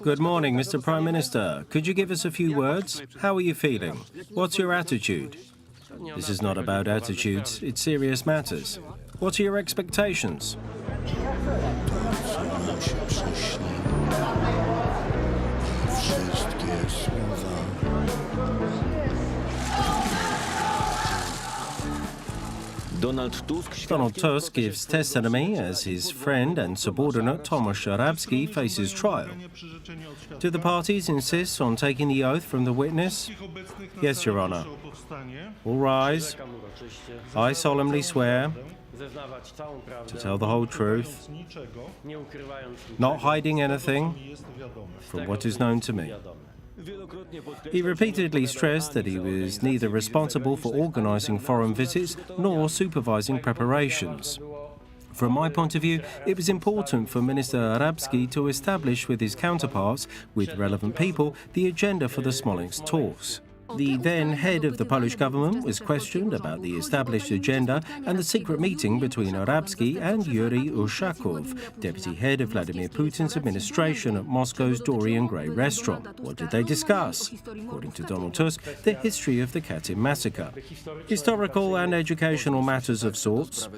Good morning, Mr. Prime Minister. Could you give us a few words? How are you feeling? What's your attitude? This is not about attitudes, it's serious matters. What are your expectations? Donald Tusk gives testimony as his friend and subordinate Tomasz Arabski faces trial. Do the parties insist on taking the oath from the witness? Yes, Your Honour. All rise. I solemnly swear to tell the whole truth, not hiding anything from what is known to me. He repeatedly stressed that he was neither responsible for organising foreign visits nor supervising preparations. From my point of view, it was important for Minister Arabski to establish with his counterparts, with relevant people, the agenda for the Smolensk talks. The then head of the Polish government was questioned about the established agenda and the secret meeting between Arabski and Yuri Ushakov, deputy head of Vladimir Putin's administration at Moscow's Dorian Gray restaurant. What did they discuss? According to Donald Tusk, the history of the Katyn massacre. Historical and educational matters of sorts.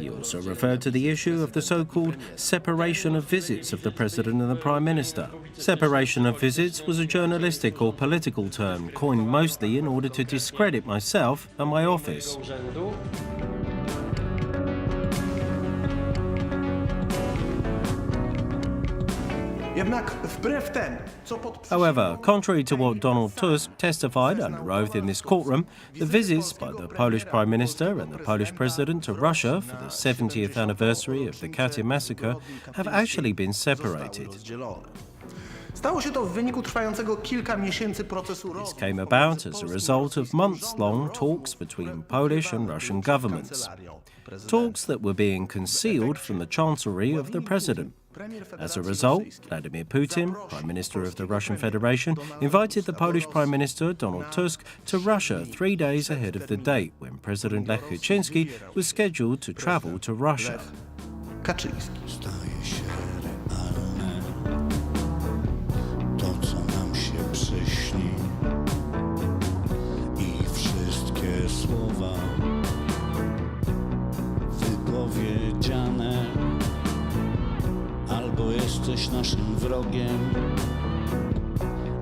He also referred to the issue of the so-called separation of visits of the President and the Prime Minister. Separation of visits was a journalistic or political term coined mostly in order to discredit myself and my office. However, contrary to what Donald Tusk testified under oath in this courtroom, the visits by the Polish Prime Minister and the Polish President to Russia for the 70th anniversary of the Katyn massacre have actually been separated. This came about as a result of months-long talks between Polish and Russian governments. Talks that were being concealed from the chancellery of the President. As a result, Vladimir Putin, Prime Minister of the Russian Federation, invited the Polish Prime Minister, Donald Tusk, to Russia 3 days ahead of the date when President Kaczynski was scheduled to travel to Russia. Albo jesteś naszym wrogiem,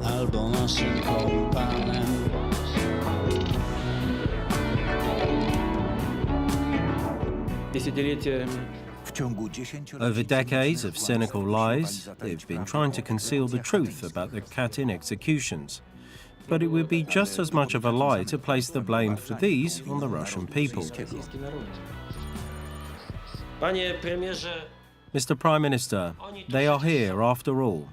albo naszym kompanem. Over decades of cynical lies, they've been trying to conceal the truth about the Katyn executions. But it would be just as much of a lie to place the blame for these on the Russian people. Mr. Prime Minister, they are here after all,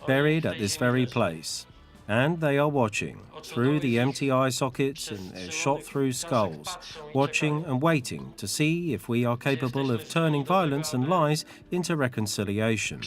buried at this very place. And they are watching, through the empty eye sockets and their shot-through skulls, watching and waiting to see if we are capable of turning violence and lies into reconciliation.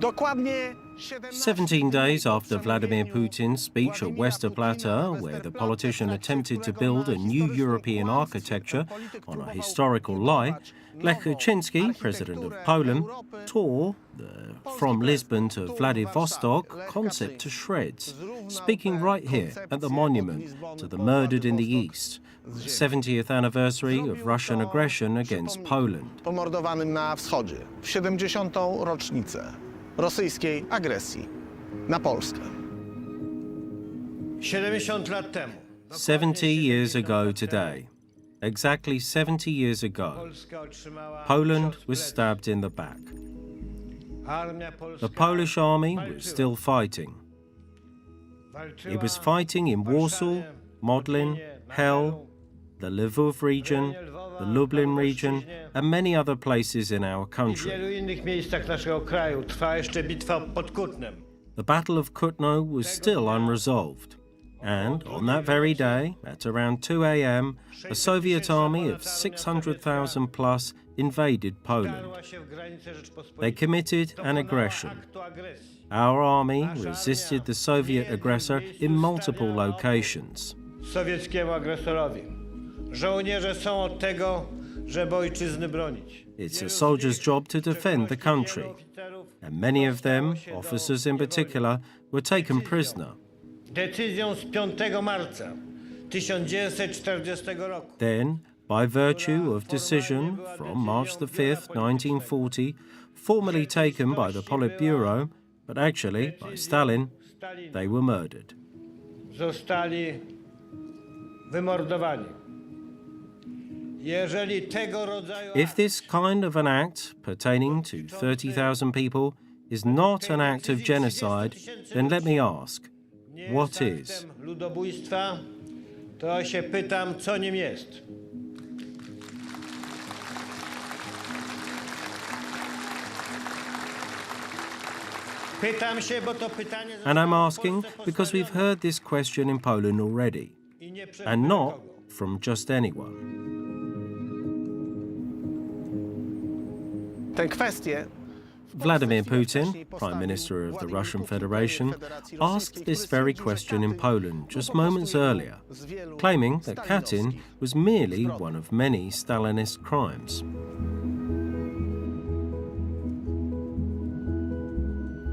Dokładnie 17 days after Vladimir Putin's speech at Westerplatte, where the politician attempted to build a new European architecture on a historical lie, Rachoń, president of Poland, tore the "From Lisbon to Vladivostok" concept to shreds, speaking right here at the monument to the murdered in the East, the 70th anniversary of Russian aggression against Poland. Pomordowanym na wschodzie w 70. rocznicę rosyjskiej agresji na Polskę. 70 lat temu. 70 years ago today, exactly 70 years ago, Poland was stabbed in the back. The Polish army was still fighting. It was fighting in Warsaw, Modlin, Hell, the Lwów region, the Lublin region, and many other places in our country. The Battle of Kutno was still unresolved. And on that very day, at around 2 a.m., a Soviet army of 600,000 plus invaded Poland. They committed an aggression. Our army resisted the Soviet aggressor in multiple locations. Sowieckiemu agresorowi. Żołnierze są od tego, żeby ojczyzny bronić. It's a soldier's job to defend the country, and many of them, officers in particular, were taken prisoner. Decyzją z 5 marca 1940 roku. Then, by virtue of decision from March the 5th, 1940, formally taken by the Politburo, but actually by Stalin, they were murdered. Zostali wymordowani. Jeżeli tego rodzaju If this kind of an act pertaining to 30,000 people is not an act of genocide, then let me ask, what is? ludobójstwa, to się pytam, co nim jest. Pytam się, bo to pytanie And I'm asking because we've heard this question in Poland already, and not from just anyone. Tę kwestię Vladimir Putin, Prime Minister of the Russian Federation, asked this very question in Poland just moments earlier, claiming that Katyn was merely one of many Stalinist crimes.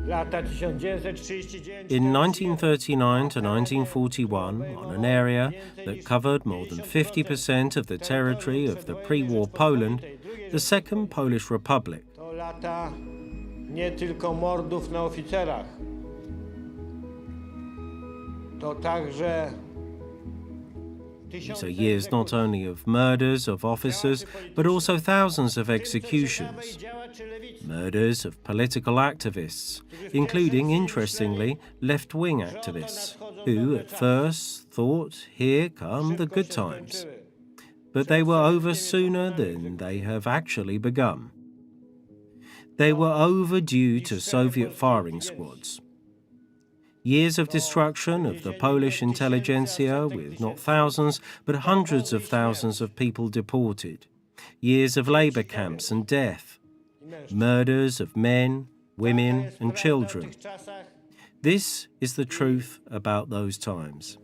lata 1939. In 1939 to 1941, on an area that covered more than 50% of the territory of the pre-war Poland, the Second Polish Republic, To lata nie tylko mordów na oficerach. To także these are years not only of murders of officers, but also thousands of executions, murders of political activists, including, interestingly, left-wing activists, who at first thought, here come the good times. But they were over sooner than they have actually begun. They were overdue to Soviet firing squads. Years of destruction of the Polish intelligentsia, with not thousands but hundreds of thousands of people deported. Years of labour camps and death. Murders of men, women and children. This is the truth about those times.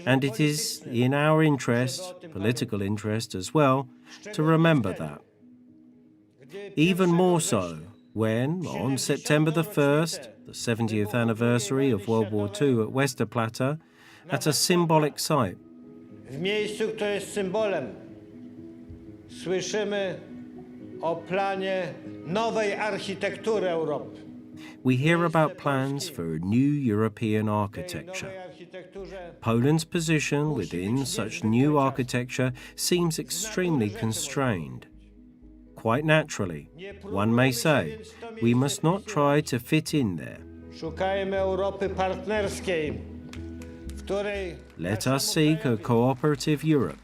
And it is in our interest, political interest as well, to remember that. Even more so when, on September the 1st, the 70th anniversary of World War II at Westerplatte, at a symbolic site, w miejscu, które jest symbolem, słyszymy o planie nowej architektury Europy. we hear about plans for a new European architecture. Poland's position within such new architecture seems extremely constrained. Quite naturally, one may say, we must not try to fit in there. Szukajmy Europy partnerskiej, w której Let us seek a cooperative Europe,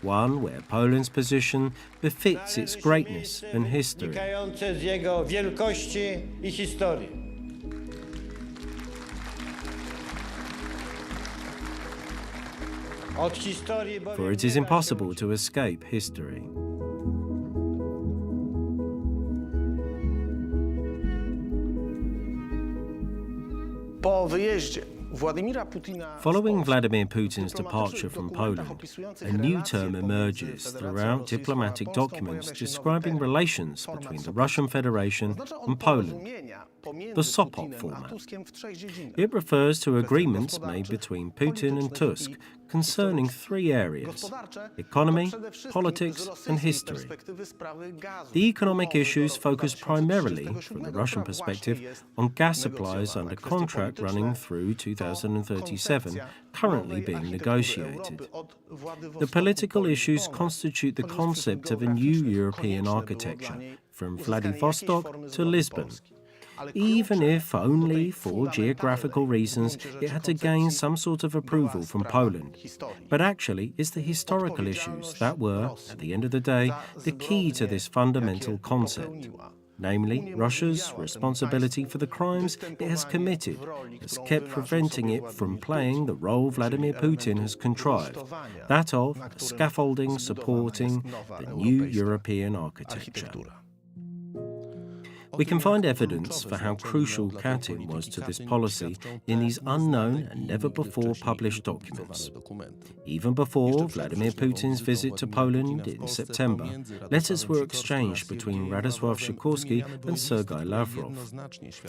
one where Poland's position befits its greatness and history. wynikające z jego wielkości i historii. Od historii For it is impossible to escape history. Po wyjeździe Władimira Putina Following Vladimir Putin's departure from Poland, a new term emerges throughout diplomatic documents describing relations between the Russian Federation and Poland, the Sopot format. It refers to agreements made between Putin and Tusk concerning three areas: economy, politics and history. The economic issues focus primarily, from the Russian perspective, on gas supplies under contract running through 2037, currently being negotiated. The political issues constitute the concept of a new European architecture, from Vladivostok to Lisbon, even if only for geographical reasons it had to gain some sort of approval from Poland. But actually, it's the historical issues that were, at the end of the day, the key to this fundamental concept. Namely, Russia's responsibility for the crimes it has committed has kept preventing it from playing the role Vladimir Putin has contrived, that of scaffolding supporting the new European architecture. We can find evidence for how crucial Katyn was to this policy in these unknown and never-before-published documents. Even before Vladimir Putin's visit to Poland in September, letters were exchanged between Radosław Sikorski and Sergei Lavrov.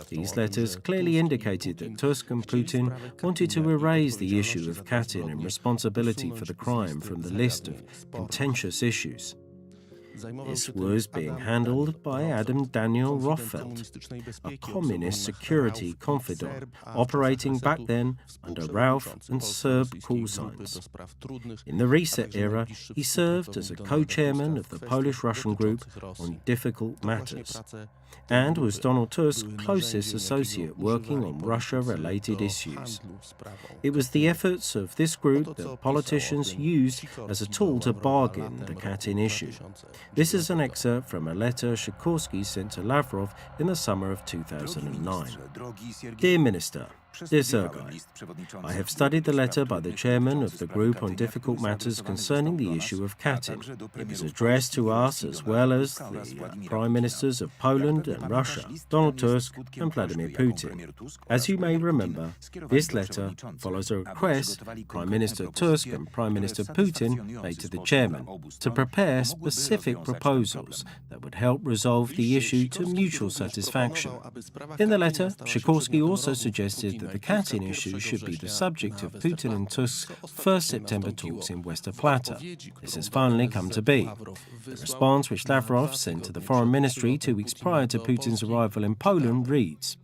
These letters clearly indicated that Tusk and Putin wanted to erase the issue of Katyn and responsibility for the crime from the list of contentious issues. This was being handled by Adam Daniel Rothfeld, a communist security confidant operating back then under Ralph and Serb call signs. In the reset era, he served as a co-chairman of the Polish-Russian group on difficult matters and was Donald Tusk's closest associate working on Russia-related issues. It was the efforts of this group that politicians used as a tool to bargain the Katyn issue. This is an excerpt from a letter Sikorski sent to Lavrov in the summer of 2009. Dear Minister, dear Sergei, I have studied the letter by the chairman of the group on difficult matters concerning the issue of Katyn. It was addressed to us as well as the Prime Ministers of Poland and Russia, Donald Tusk and Vladimir Putin. As you may remember, this letter follows a request Prime Minister Tusk and Prime Minister Putin made to the chairman to prepare specific proposals that would help resolve the issue to mutual satisfaction. In the letter, Sikorski also suggested that the Katyn issue should be the subject of Putin and Tusk's first September talks in Westerplatte. This has finally come to be. The response which Lavrov sent to the Foreign Ministry 2 weeks prior to Putin's arrival in Poland reads,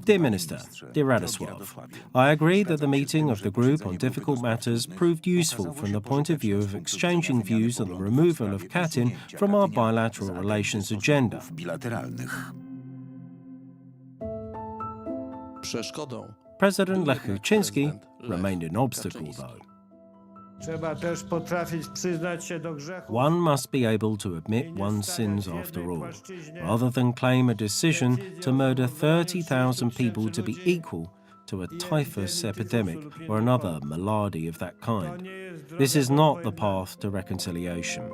Dear Minister, dear Radosław, I agree that the meeting of the group on difficult matters proved useful from the point of view of exchanging views on the removal of Katyn from our bilateral relations agenda. President Lech Kaczynski remained an obstacle, though. One must be able to admit one's sins after all, rather than claim a decision to murder 30,000 people to be equal to a typhus epidemic or another malady of that kind. This is not the path to reconciliation.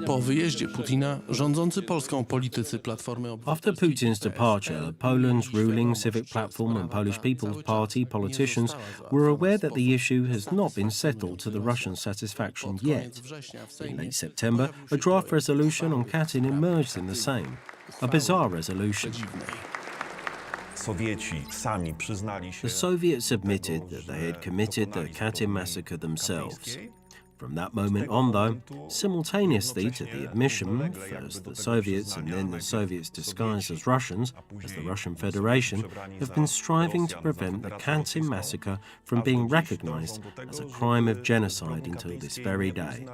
Po wyjeździe Putina, rządzący Polską politycy Platformy After Putin's departure, Poland's ruling Civic Platform and Polish People's Party politicians were aware that the issue has not been settled to the Russian satisfaction yet. In late September, a draft resolution on Katyn emerged in the same, a bizarre resolution. The Soviets admitted that they had committed the Katyn massacre themselves. From that moment on, though, simultaneously to the admission, first the Soviets and then the Soviets disguised as Russians, as the Russian Federation, have been striving to prevent the Katyn massacre from being recognized as a crime of genocide until this very day.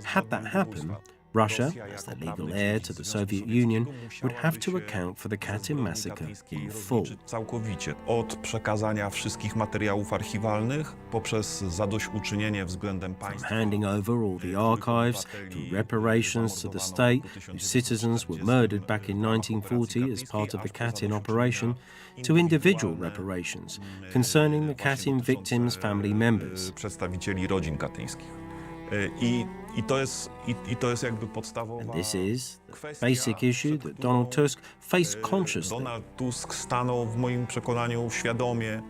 Had that happened, Russia, as the legal heir to the Soviet Union, would have to account for the Katyn massacre in full. Całkowicie. Od przekazania wszystkich materiałów archiwalnych poprzez zadośćuczynienie względem państwa. Handing over all the archives, to reparations to the state whose citizens were murdered back in 1940 as part of the Katyn operation, to individual reparations concerning the Katyn victims' family members. Przedstawicieli rodzin katyńskich. I to jest jakby podstawowa. This is the basic issue that Donald Tusk faced consciously. Donald Tusk stanął w moim przekonaniu świadomie.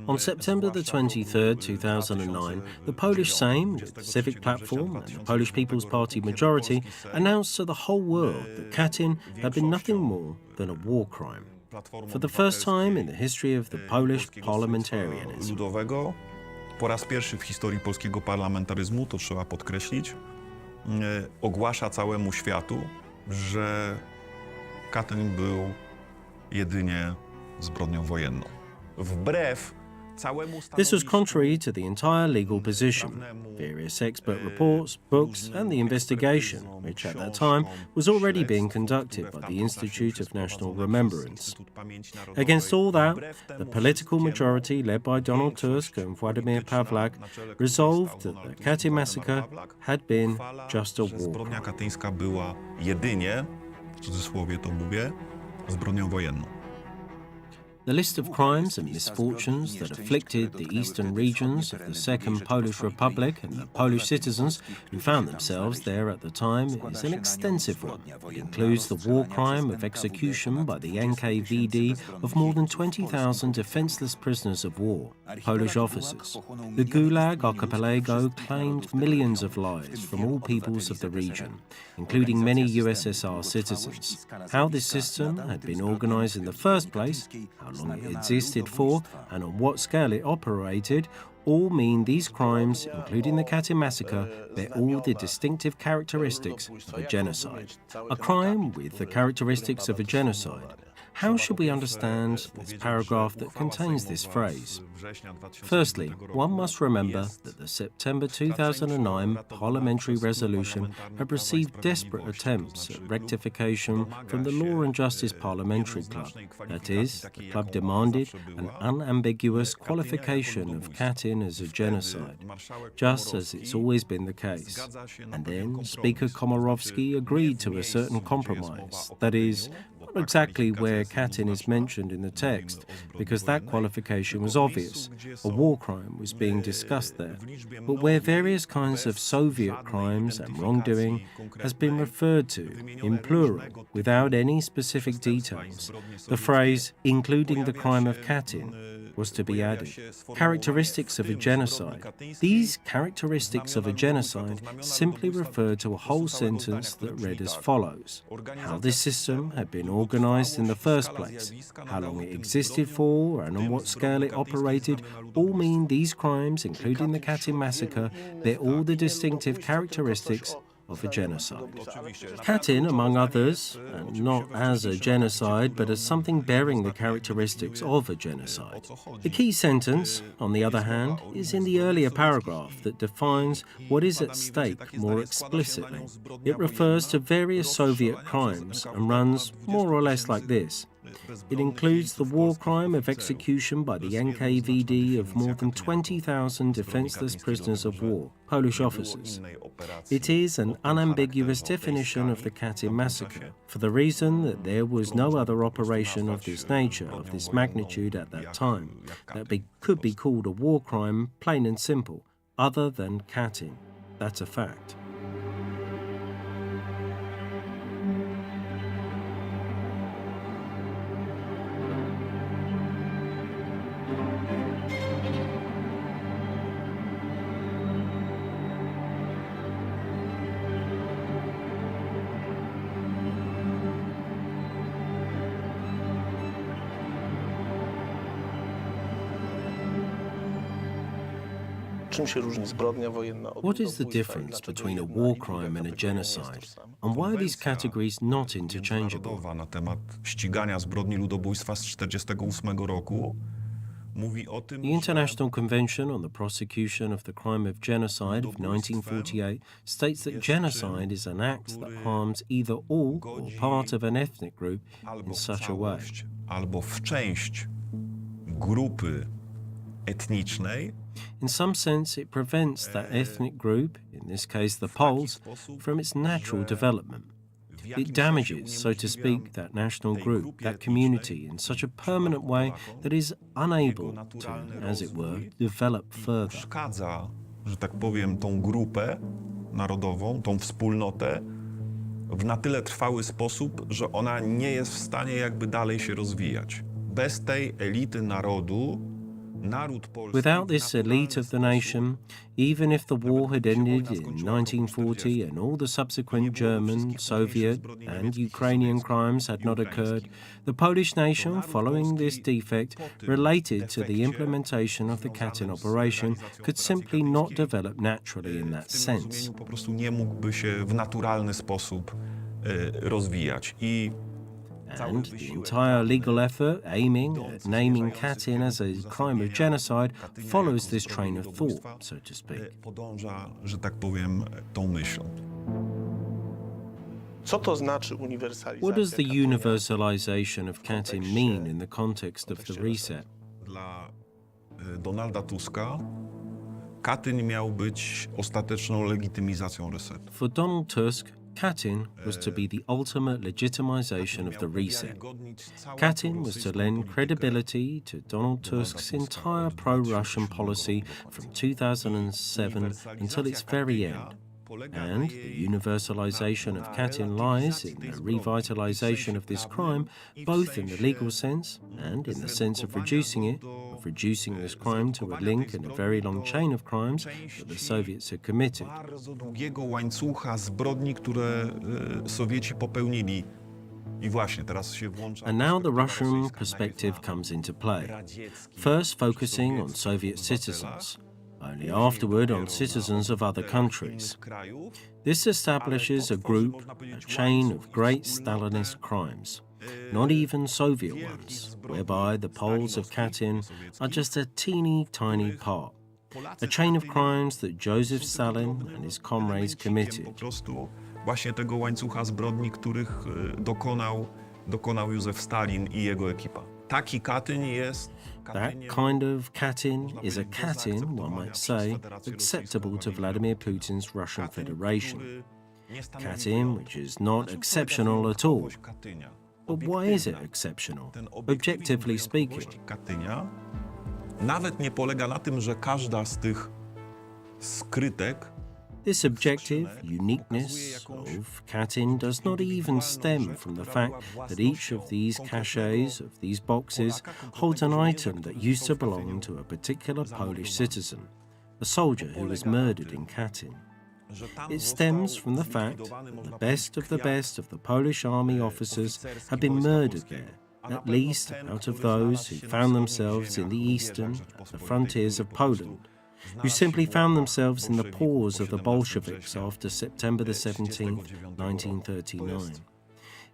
On September the 23rd, 2009, the Polish Sejm, with the Civic Platform and the Polish People's Party majority, announced to the whole world that Katyn had been nothing more than a war crime. For the first time in the history of the Polish parliamentarianism. Ludowego, po raz pierwszy w historii polskiego parlamentaryzmu, to trzeba podkreślić, ogłasza całemu światu, że Katyn był jedynie zbrodnią wojenną. Wbrew This was contrary to the entire legal position, various expert reports, books, and the investigation, which at that time was already being conducted by the Institute of National Remembrance. Against all that, the political majority led by Donald Tusk and Władimir Pawlak resolved that the Katyn massacre had been just a war crime. Zbrodnia katyńska była jedynie, w cudzysłowie to mówię, zbrodnią wojenną. The list of crimes and misfortunes that afflicted the eastern regions of the Second Polish Republic and the Polish citizens who found themselves there at the time is an extensive one. It includes the war crime of execution by the NKVD of more than 20,000 defenseless prisoners of war, Polish officers. The Gulag Archipelago claimed millions of lives from all peoples of the region, including many USSR citizens. How this system had been organized in the first place, how long it existed for, and on what scale it operated, all mean these crimes, including the Katyn massacre, bear all the distinctive characteristics of a genocide. A crime with the characteristics of a genocide. How should we understand this paragraph that contains this phrase? Firstly, one must remember that the September 2009 parliamentary resolution had received desperate attempts at rectification from the Law and Justice Parliamentary Club. That is, the club demanded an unambiguous qualification of Katyn as a genocide, just as it's always been the case. And then Speaker Komorowski agreed to a certain compromise, that is, not exactly where Katyn is mentioned in the text, because that qualification was obvious. A war crime was being discussed there, but where various kinds of Soviet crimes and wrongdoing has been referred to in plural without any specific details. The phrase, including the crime of Katyn, was to be added. Characteristics of a genocide. These characteristics of a genocide simply refer to a whole sentence that read as follows. How this system had been organized in the first place, how long it existed for, and on what scale it operated, all mean these crimes, including the Katyn massacre, bear all the distinctive characteristics of a genocide. Katyn, among others, and not as a genocide, but as something bearing the characteristics of a genocide. The key sentence, on the other hand, is in the earlier paragraph that defines what is at stake more explicitly. It refers to various Soviet crimes and runs more or less like this. It includes the war crime of execution by the NKVD of more than 20,000 defenseless prisoners of war, Polish officers. It is an unambiguous definition of the Katyn massacre, for the reason that there was no other operation of this nature, of this magnitude at that time, that could be called a war crime, plain and simple, other than Katyn. That's a fact. What is the difference between a war crime and a genocide? And why are these categories not interchangeable? Na temat ścigania zbrodni ludobójstwa z 1948 roku mówi o tym, The International Convention on the Prosecution of the Crime of Genocide of 1948 states that genocide is an act that harms either all or part of an ethnic group in such a way. Albo w część grupy etnicznej, In some sense, it prevents that ethnic group, in this case the Poles, from its natural development. It damages, so to speak, that national group, that community, in such a permanent way that is unable to, as it were, develop further. Uszkadza, że tak powiem, tą grupę narodową, tą wspólnotę w na tyle trwały sposób, że ona nie jest w stanie jakby dalej się rozwijać. Bez tej elity narodu, naród polski... Without this elite of the nation, even if the war had ended in 1940 and all the subsequent German, Soviet and Ukrainian crimes had not occurred, the Polish nation, following this defect related to the implementation of the Katyn operation, could simply not develop naturally in that sense. Po prostu nie mógłby się w naturalny sposób rozwijać. And the entire legal effort aiming at naming Katyn as a crime of genocide follows this train of thought, so to speak. Podąża, że tak powiem, tą myślą. Co to znaczy uniwersalizacja? What does the Katynia? universalization of Katyn mean in the context of the reset? Dla Donalda Tuska Katyń miał być ostateczną legitymizacją resetu. For Donald Tusk, Katyn was to be the ultimate legitimization of the reset. Katyn was to lend credibility to Donald Tusk's entire pro-Russian policy from 2007 until its very end. And the universalization of Katyn lies in the revitalization of this crime, both in the legal sense and in the sense of reducing it, of reducing this crime to a link in a very long chain of crimes that the Soviets had committed. Bardzo długiego łańcucha zbrodni, które Sowieci popełnili. I właśnie teraz się włącza... And now the Russian perspective comes into play, first focusing on Soviet citizens, only afterward on citizens of other countries. This establishes a group, a chain of great Stalinist crimes, not even Soviet ones, whereby the Poles of Katyn are just a teeny tiny part. A chain of crimes that Joseph Stalin and his comrades committed. Po prostu właśnie tego łańcucha zbrodni, których dokonał Józef Stalin i jego ekipa. Taki Katyń jest... That kind of Katyn is a Katyn, one might say, acceptable to Vladimir Putin's Russian Federation. Katyn, which is not exceptional at all. But why is it exceptional, objectively speaking? Katynia nawet nie polega na tym, że każda z tych skrytek This objective uniqueness of Katyn does not even stem from the fact that each of these caches, of these boxes, holds an item that used to belong to a particular Polish citizen, a soldier who was murdered in Katyn. It stems from the fact that the best of the Polish army officers have been murdered there, at least out of those who found themselves in the eastern, at the frontiers of Poland, who simply found themselves in the paws of the Bolsheviks after September the 17th, 1939.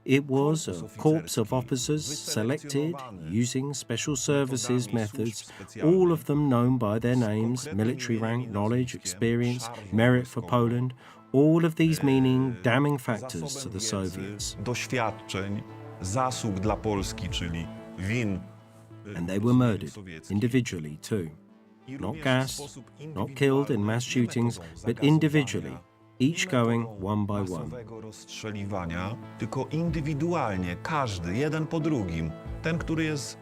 It was a corps of officers selected using special services methods, all of them known by their names, military rank, knowledge, experience, merit for Poland, all of these meaning damning factors to the Soviets. Doświadczeń, zasług dla Polski, czyli win. And they were murdered, individually too. Not gassed, not killed in mass shootings, but individually, each going one by one. Masowego rozstrzeliwania, tylko indywidualnie, każdy, jeden po drugim. Ten, który jest...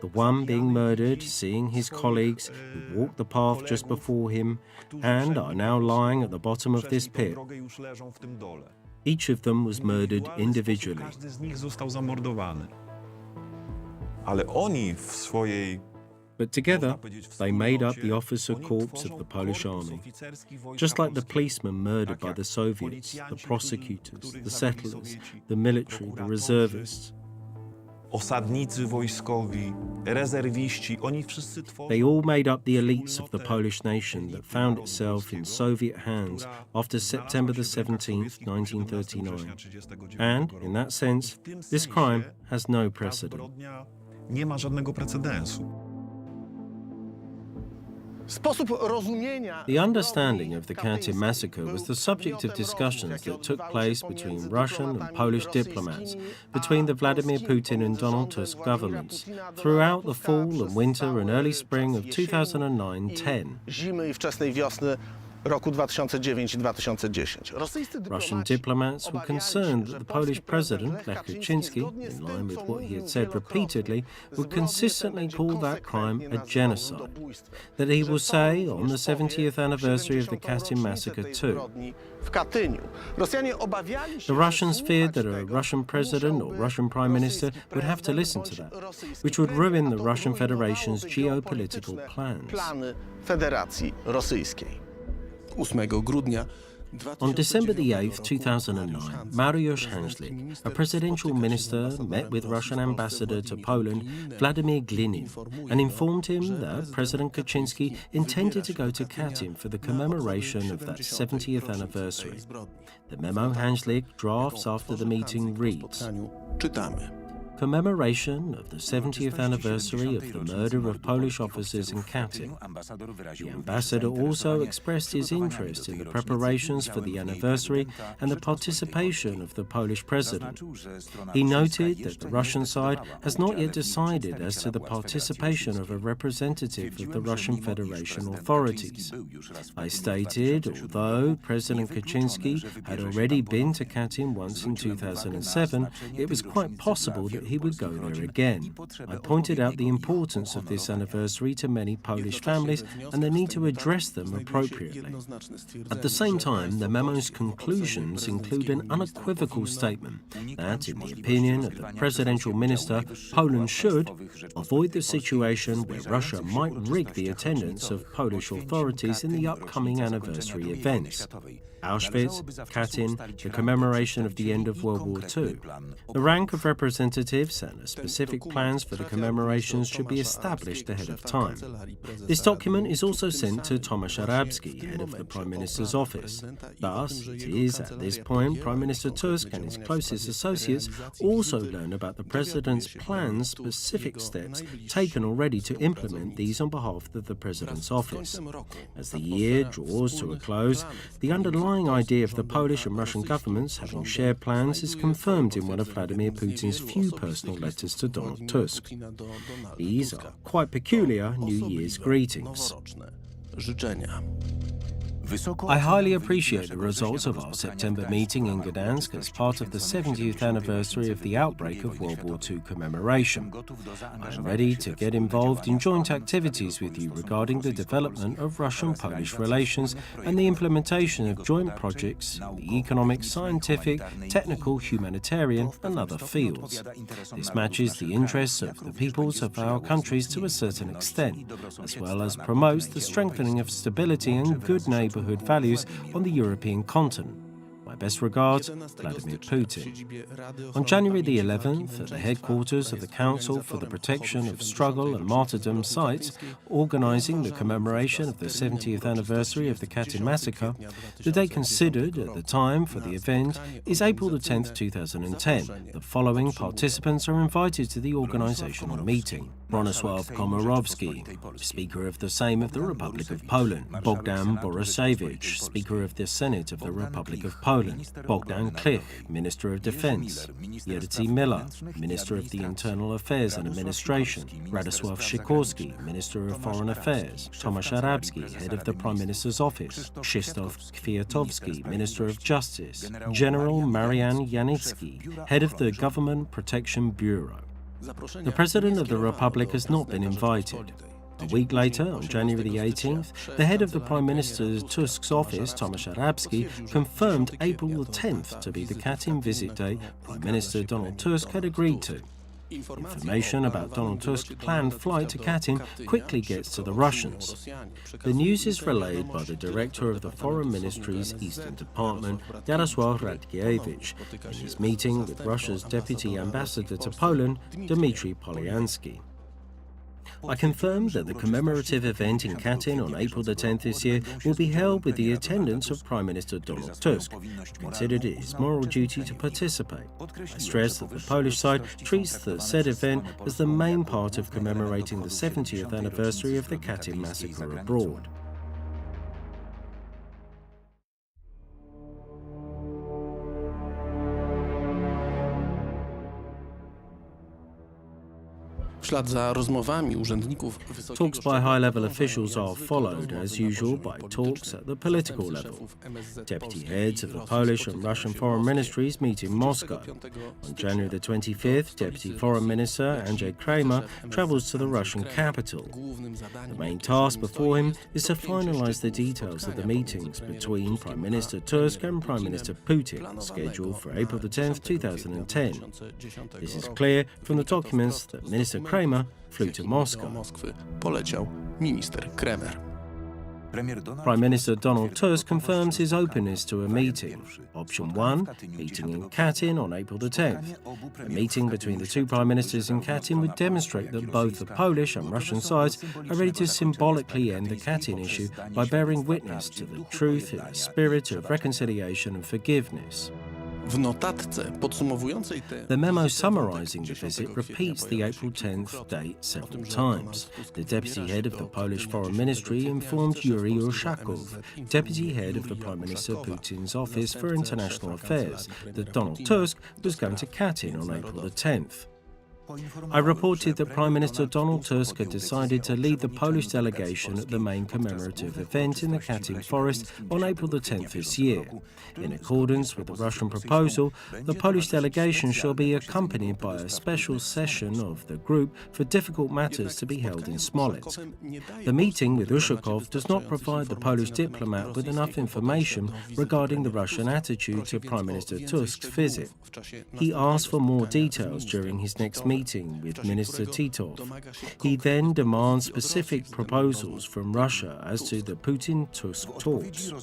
The one being murdered, seeing his colleagues who walked the path just before him and are now lying at the bottom of this pit. Już leżą w tym dole. Each of them was murdered individually. Każdy z nich został zamordowany. Ale oni w swojej... But together, they made up the officer corps of the Polish army. Just like the policemen murdered by the Soviets, the prosecutors, the settlers, the military, the reservists. Osadnicy wojskowi, rezerwiści, oni wszyscy tworzą... They all made up the elites of the Polish nation that found itself in Soviet hands after September the 17th, 1939. And, in that sense, this crime has no precedent. Nie ma żadnego precedensu. Sposób rozumienia The understanding of the Katyn massacre was the subject of discussions that took place between Russian and Polish diplomats, between the Vladimir Putin and Donald Tusk governments, throughout the fall and winter and early spring of 2009-10. Zimy i wczesnej wiosny roku 2009 i 2010. Russian diplomats were concerned that the Polish president, Lech Kaczynski, in line with what he had said repeatedly, would consistently call that crime a genocide. That he will say on the 70th anniversary of the Katyn massacre too. The Russians feared that a Russian president or Russian prime minister would have to listen to that, which would ruin the Russian Federation's geopolitical plans. Federacji Rosyjskiej. 8 grudnia On December the 8th, 2009, Mariusz Hańslik, a presidential minister, met with Russian ambassador to Poland, Vladimir Glinin, and informed him that President Kaczynski intended to go to Katyn for the commemoration of that 70th anniversary. The memo Hańslik drafts after the meeting reads, czytamy. Commemoration of the 70th anniversary of the murder of Polish officers in Katyn. The ambassador also expressed his interest in the preparations for the anniversary and the participation of the Polish president. He noted that the Russian side has not yet decided as to the participation of a representative of the Russian Federation authorities. I stated, although President Kaczynski had already been to Katyn once in 2007, it was quite possible that he would go there again. I pointed out the importance of this anniversary to many Polish families and the need to address them appropriately. At the same time, the memo's conclusions include an unequivocal statement that, in the opinion of the presidential minister, Poland should avoid the situation where Russia might rig the attendance of Polish authorities in the upcoming anniversary events. Auschwitz, Katyn, the commemoration of the end of World War II. The rank of representatives and the specific plans for the commemorations should be established ahead of time. This document is also sent to Tomasz Arabski, head of the Prime Minister's office. Thus, it is at this point Prime Minister Tusk and his closest associates also learn about the President's plans, specific steps taken already to implement these on behalf of the President's office. As the year draws to a close, the underlying idea of the Polish and Russian governments having shared plans is confirmed in one of Vladimir Putin's few personal letters to Donald Tusk. These are quite peculiar New Year's greetings. Życzenia. I highly appreciate the results of our September meeting in Gdansk as part of the 70th anniversary of the outbreak of World War II commemoration. I am ready to get involved in joint activities with you regarding the development of Russian-Polish relations and the implementation of joint projects in the economic, scientific, technical, humanitarian and other fields. This matches the interests of the peoples of our countries to a certain extent, as well as promotes the strengthening of stability and good neighbourhood values on the European continent. My best regards, Vladimir Putin. On January the 11th, at the headquarters of the Council for the Protection of Struggle and Martyrdom sites, organising the commemoration of the 70th anniversary of the Katyn massacre, the date considered at the time for the event is April the 10th, 2010. The following participants are invited to the organisational meeting. Bronisław Komorowski, Speaker of the Sejm of the Republic of Poland. Bogdan Borusewicz, Speaker of the Senate of the Republic of Poland. Bogdan Klich, Minister of Defence. Jerzy Miller, Minister of the Internal Affairs and Administration. Radosław Sikorski, Minister of Foreign Affairs. Tomasz Arabski, Head of the Prime Minister's Office. Krzysztof Kwiatkowski, Minister of Justice. General Marian Janicki, Head of the Government Protection Bureau. The President of the Republic has not been invited. A week later, on January the 18th, the head of the Prime Minister Tusk's office, Tomasz Arabski, confirmed April the 10th to be the Katyn visit date Prime Minister Donald Tusk had agreed to. Information about Donald Tusk's planned flight to Katyn quickly gets to the Russians. The news is relayed by the director of the Foreign Ministry's Eastern Department, Jarosław Radkiewicz, in his meeting with Russia's Deputy Ambassador to Poland, Dmitry Polyansky. I confirm that the commemorative event in Katyn on April the 10th this year will be held with the attendance of Prime Minister Donald Tusk, who considered it his moral duty to participate. I stress that the Polish side treats the said event as the main part of commemorating the 70th anniversary of the Katyn massacre abroad. W ślad za rozmowami urzędników Talks by high-level officials are followed, as usual, by talks at the political level. Deputy heads of the Polish and Russian foreign ministries meet in Moscow. On January the 25th, Deputy Foreign Minister Andrzej Kramer travels to the Russian capital. The main task before him is to finalize the details of the meetings between Prime Minister Tusk and Prime Minister Putin, scheduled for April the 10th, 2010. This is clear from the documents that Minister Kramer flew to Moscow. Moskwy poleciał minister Kremer. Prime Minister Donald Tusk confirms his openness to a meeting. Option 1, meeting in Katyn on April the 10th. A meeting between the two Prime Ministers in Katyn would demonstrate that both the Polish and Russian sides are ready to symbolically end the Katyn issue by bearing witness to the truth in a spirit of reconciliation and forgiveness. W notatce podsumowującej te... The memo summarising the visit repeats the April 10th date several times. The deputy head of the Polish Foreign Ministry informed Yuri Ushakov, deputy head of the Prime Minister Putin's Office for International Affairs, that Donald Tusk was going to Katyn on April the 10th. I reported that Prime Minister Donald Tusk had decided to lead the Polish delegation at the main commemorative event in the Katyn forest on April the 10th this year. In accordance with the Russian proposal, the Polish delegation shall be accompanied by a special session of the group for difficult matters to be held in Smolensk. The meeting with Ushakov does not provide the Polish diplomat with enough information regarding the Russian attitude to Prime Minister Tusk's visit. He asked for more details during his next meeting with Minister Titov. He then demands specific proposals from Russia as to the Putin-Tusk talks.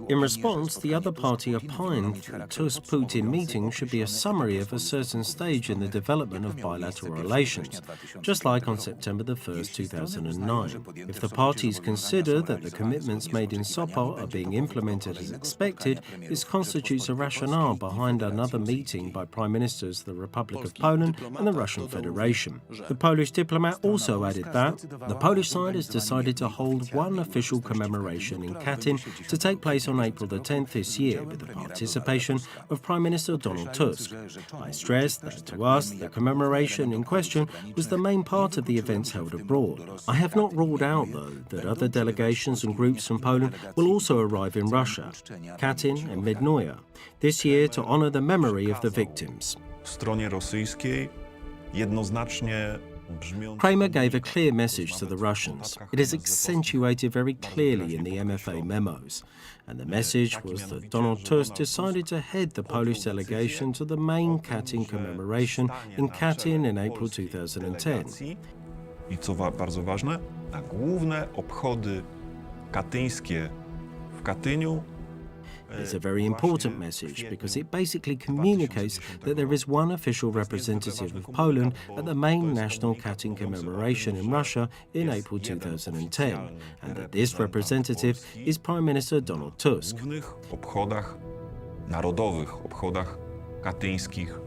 In response, the other party opined the Tusk-Putin meeting should be a summary of a certain stage in the development of bilateral relations, just like on September the 1st, 2009. If the parties consider that the commitments made in Sopot are being implemented as expected, this constitutes a rationale behind another meeting by Prime Ministers of the Republic of Poland and the Russian Federation. The Polish diplomat also added that the Polish side has decided to hold one official commemoration in Katyn to take place on April the 10th this year with the participation of Prime Minister Donald Tusk. I stressed that to us the commemoration in question was the main part of the events held abroad. I have not ruled out, though, that other delegations and groups from Poland will also arrive in Russia, Katyn and Mednoja, this year to honour the memory of the victims. Stronie rosyjskiej jednoznacznie brzmiące... Kramer gave a clear message to the Russians. It is accentuated very clearly in the MFA memos. And the message was that Donald Tusk decided to head the Polish delegation to the main Katyn commemoration in Katyn in April 2010. I co bardzo ważne, na główne obchody katyńskie w Katyniu. It's a very important message because it basically communicates that there is one official representative of Poland at the main national Katyn commemoration in Russia in April 2010, and that this representative is Prime Minister Donald Tusk. W głównych obchodach narodowych, obchodach katyńskich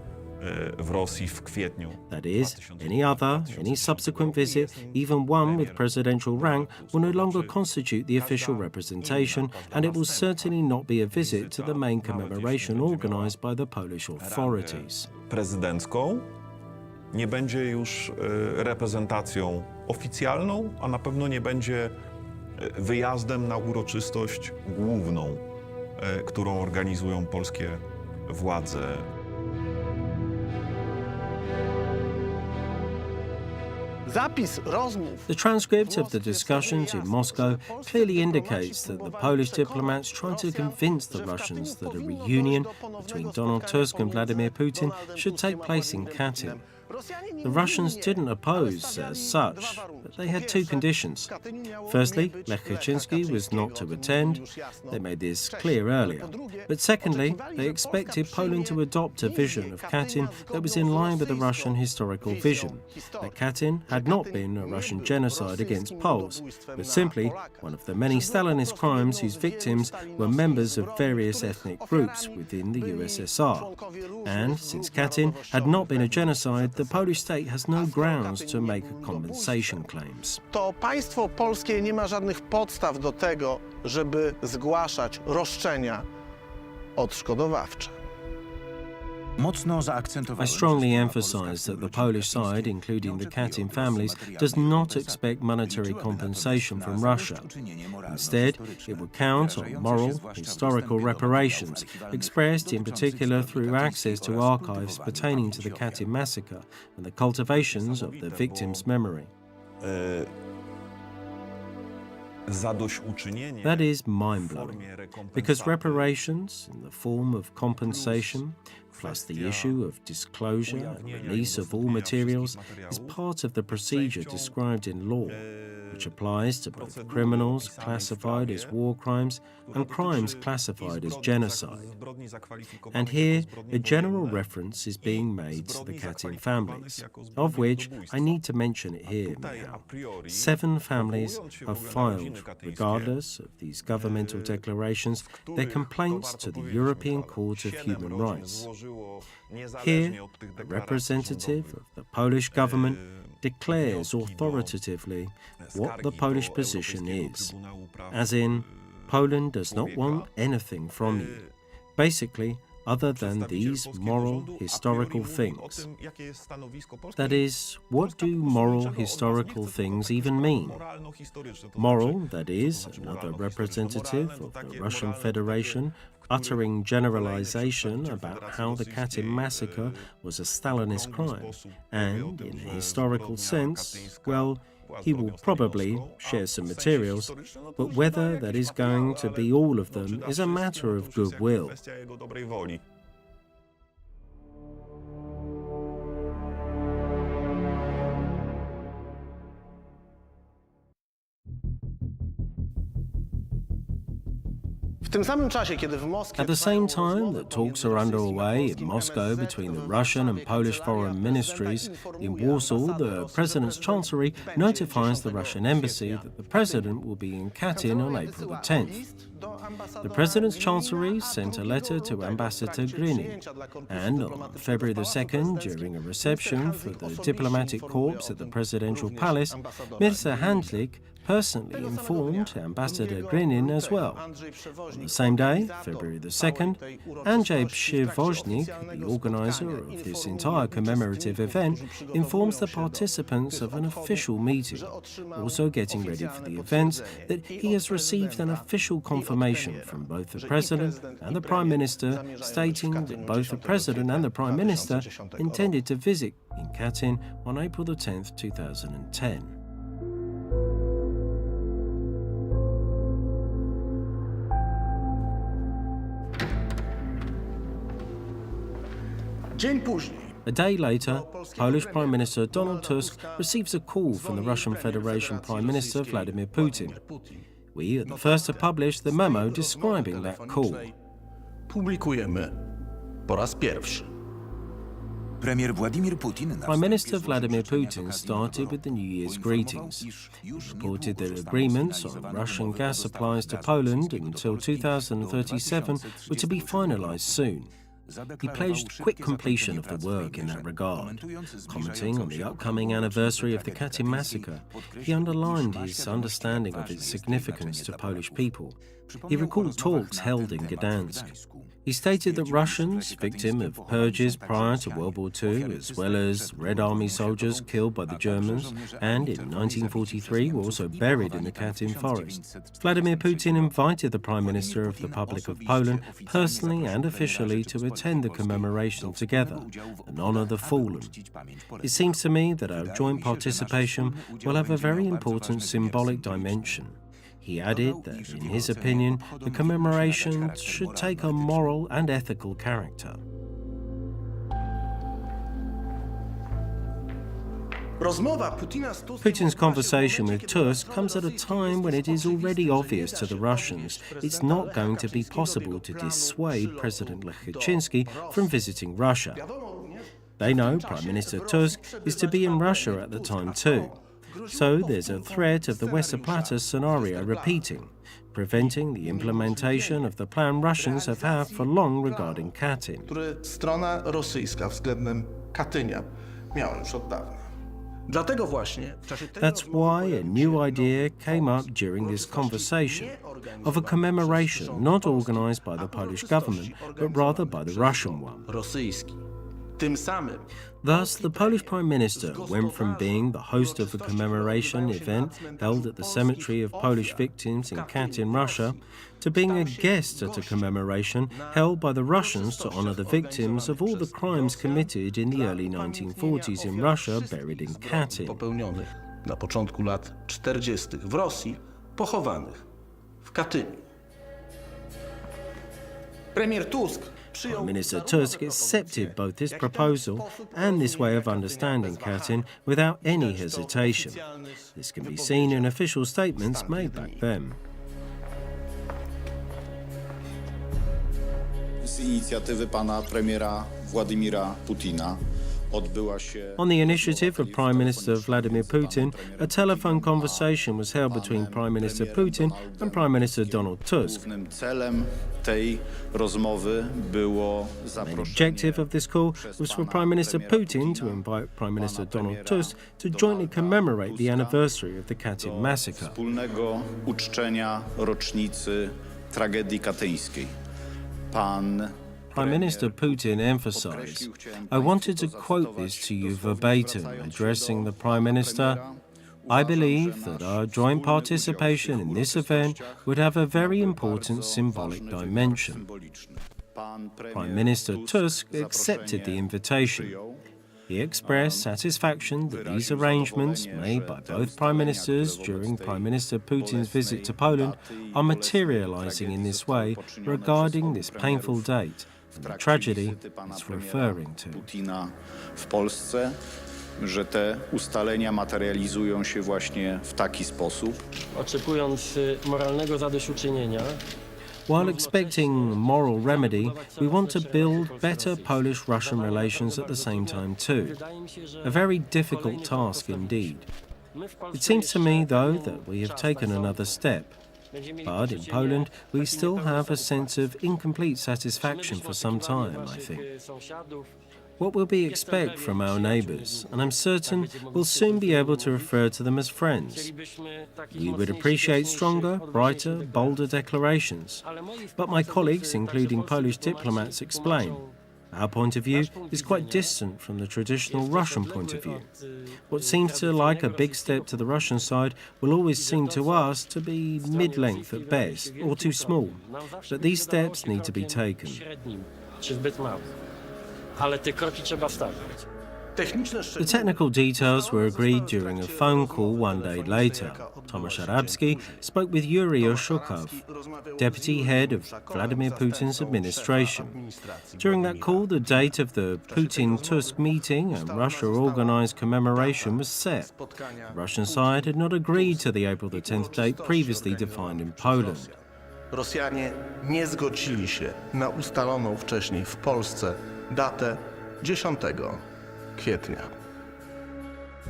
w Rosji w kwietniu. That is, any subsequent visit, even one with presidential rank, will no longer constitute the official representation, and it will certainly not be a visit to the main commemoration organized by the Polish authorities. Prezydencką nie będzie już reprezentacją oficjalną, a na pewno nie będzie wyjazdem na uroczystość główną, którą organizują polskie władze. Zapis rozmów. The transcript of the discussions in Moscow clearly indicates that the Polish diplomats tried to convince the Russians that a reunion between Donald Tusk and Vladimir Putin should take place in Katyn. The Russians didn't oppose as such, but they had two conditions. Firstly, Lech Kaczynski was not to attend. They made this clear earlier. But secondly, they expected Poland to adopt a vision of Katyn that was in line with the Russian historical vision, that Katyn had not been a Russian genocide against Poles, but simply one of the many Stalinist crimes whose victims were members of various ethnic groups within the USSR. And since Katyn had not been a genocide, the Polish state has no grounds to make compensation claims. To państwo polskie nie ma żadnych podstaw do tego, żeby zgłaszać roszczenia odszkodowawcze. I strongly emphasize that the Polish side, including the Katyn families, does not expect monetary compensation from Russia. Instead, it would count on moral, historical reparations, expressed in particular through access to archives pertaining to the Katyn massacre and the cultivations of the victims' memory. That is mind-blowing, because reparations, in the form of compensation, plus the issue of disclosure and release of all materials, is part of the procedure described in law, which applies to both criminals classified as war crimes and crimes classified as genocide. And here, a general reference is being made to the Katyn families, of which I need to mention it here now. 7 families have filed, regardless of these governmental declarations, their complaints to the European Court of Human Rights. Here, a representative of the Polish government declares authoritatively what the Polish position is, as in, Poland does not want anything from you, basically, other than these moral, historical things. That is, what do moral, historical things even mean? Moral, that is, another representative of the Russian Federation uttering generalization about how the Katyn massacre was a Stalinist crime, and, in a historical sense, well, he will probably share some materials, but whether that is going to be all of them is a matter of goodwill. At the same time that talks are underway in Moscow between the Russian and Polish foreign ministries, in Warsaw, the President's Chancellery notifies the Russian embassy that the President will be in Katyn on April the 10th. The President's Chancellery sent a letter to Ambassador Grinin, and on February the 2nd, during a reception for the diplomatic corps at the Presidential Palace, Minister Handlik personally informed Ambassador Grinin as well. On the same day, February the 2nd, Andrzej Przewoźnik, the organizer of this entire commemorative event, informs the participants of an official meeting, also getting ready for the event, that he has received an official confirmation from both the President and the Prime Minister, stating that both the President and the Prime Minister intended to visit in Katyn on April the 10th, 2010. A day later, Polish Prime Minister Donald Tusk receives a call from the Russian Federation Prime Minister Vladimir Putin. We are the first to publish the memo describing that call. Publikujemy po raz pierwszy. Prime Minister Vladimir Putin started with the New Year's greetings. He reported that agreements on Russian gas supplies to Poland until 2037 were to be finalized soon. He pledged quick completion of the work in that regard. Commenting on the upcoming anniversary of the Katyn massacre, he underlined his understanding of its significance to Polish people. He recalled talks held in Gdansk. He stated that Russians, victim of purges prior to World War II, as well as Red Army soldiers killed by the Germans and in 1943 were also buried in the Katyn forest. Vladimir Putin invited the Prime Minister of the Republic of Poland personally and officially to attend the commemoration together and honour the fallen. It seems to me that our joint participation will have a very important symbolic dimension. He added that, in his opinion, the commemoration should take a moral and ethical character. Putin's conversation with Tusk comes at a time when it is already obvious to the Russians it's not going to be possible to dissuade President Lech Kaczynski from visiting Russia. They know Prime Minister Tusk is to be in Russia at the time too. So there's a threat of the Westerplatte scenario repeating, preventing the implementation of the plan Russians have had for long regarding Katyn. które strona rosyjska względem Katynia miała już od dawna. Dlatego właśnie w czasie tej That's why a new idea came up during this conversation of a commemoration not organized by the Polish government, but rather by the Russian one. rosyjski. Tym samym Thus, the Polish Prime Minister went from being the host of a commemoration event held at the Cemetery of Polish Victims in Katyn, Russia, to being a guest at a commemoration held by the Russians to honor the victims of all the crimes committed in the early 1940s in Russia buried in Katyn. popełnionych na początku lat 40. w Rosji, pochowanych w Katyniu. Premier Tusk Prime Minister Tusk accepted both this proposal and this way of understanding Katyn without any hesitation. This can be seen in official statements made back then. Z inicjatywy pana premiera Władimira Putina odbyła się... On the initiative of Prime Minister Vladimir Putin, a telephone conversation was held between Prime Minister Putin and Prime Minister Donald Tusk. Głównym celem tej rozmowy było The zaproszenie objective of this call was for Prime Minister Putin to invite Prime Minister Donald Tusk to jointly commemorate the anniversary of the Katyn massacre. wspólnego uczczenia rocznicy tragedii katyńskiej. Pan Prime Minister Putin emphasized, I wanted to quote this to you verbatim, addressing the Prime Minister. I believe that our joint participation in this event would have a very important symbolic dimension. Prime Minister Tusk accepted the invitation. He expressed satisfaction that these arrangements made by both Prime Ministers during Prime Minister Putin's visit to Poland are materializing in this way regarding this painful date and the tragedy it's referring to. Putina w Polsce, że te ustalenia materializują się właśnie w taki sposób. Oczekując moralnego zadośćuczynienia, While expecting moral remedy, we want to build better Polish-Russian relations at the same time too. A very difficult task indeed. It seems to me, though, that we have taken another step. But in Poland, we still have a sense of incomplete satisfaction for some time, I think. What will we expect from our neighbours? And I'm certain we'll soon be able to refer to them as friends. We would appreciate stronger, brighter, bolder declarations. But my colleagues, including Polish diplomats, explain our point of view is quite distant from the traditional Russian point of view. What seems to like a big step to the Russian side will always seem to us to be mid-length at best, or too small. But these steps need to be taken. ale te kroki trzeba stawiać. The technical details were agreed during a phone call one day later. Tomasz Arabski spoke with Yuri Oshukov, deputy head of Vladimir Putin's administration. During that call, the date of the Putin-Tusk meeting and Russia-organized commemoration was set. The Russian side had not agreed to the April the 10th date previously defined in Poland. Rosjanie nie zgodzili się na ustaloną wcześniej w Polsce datę 10 kwietnia.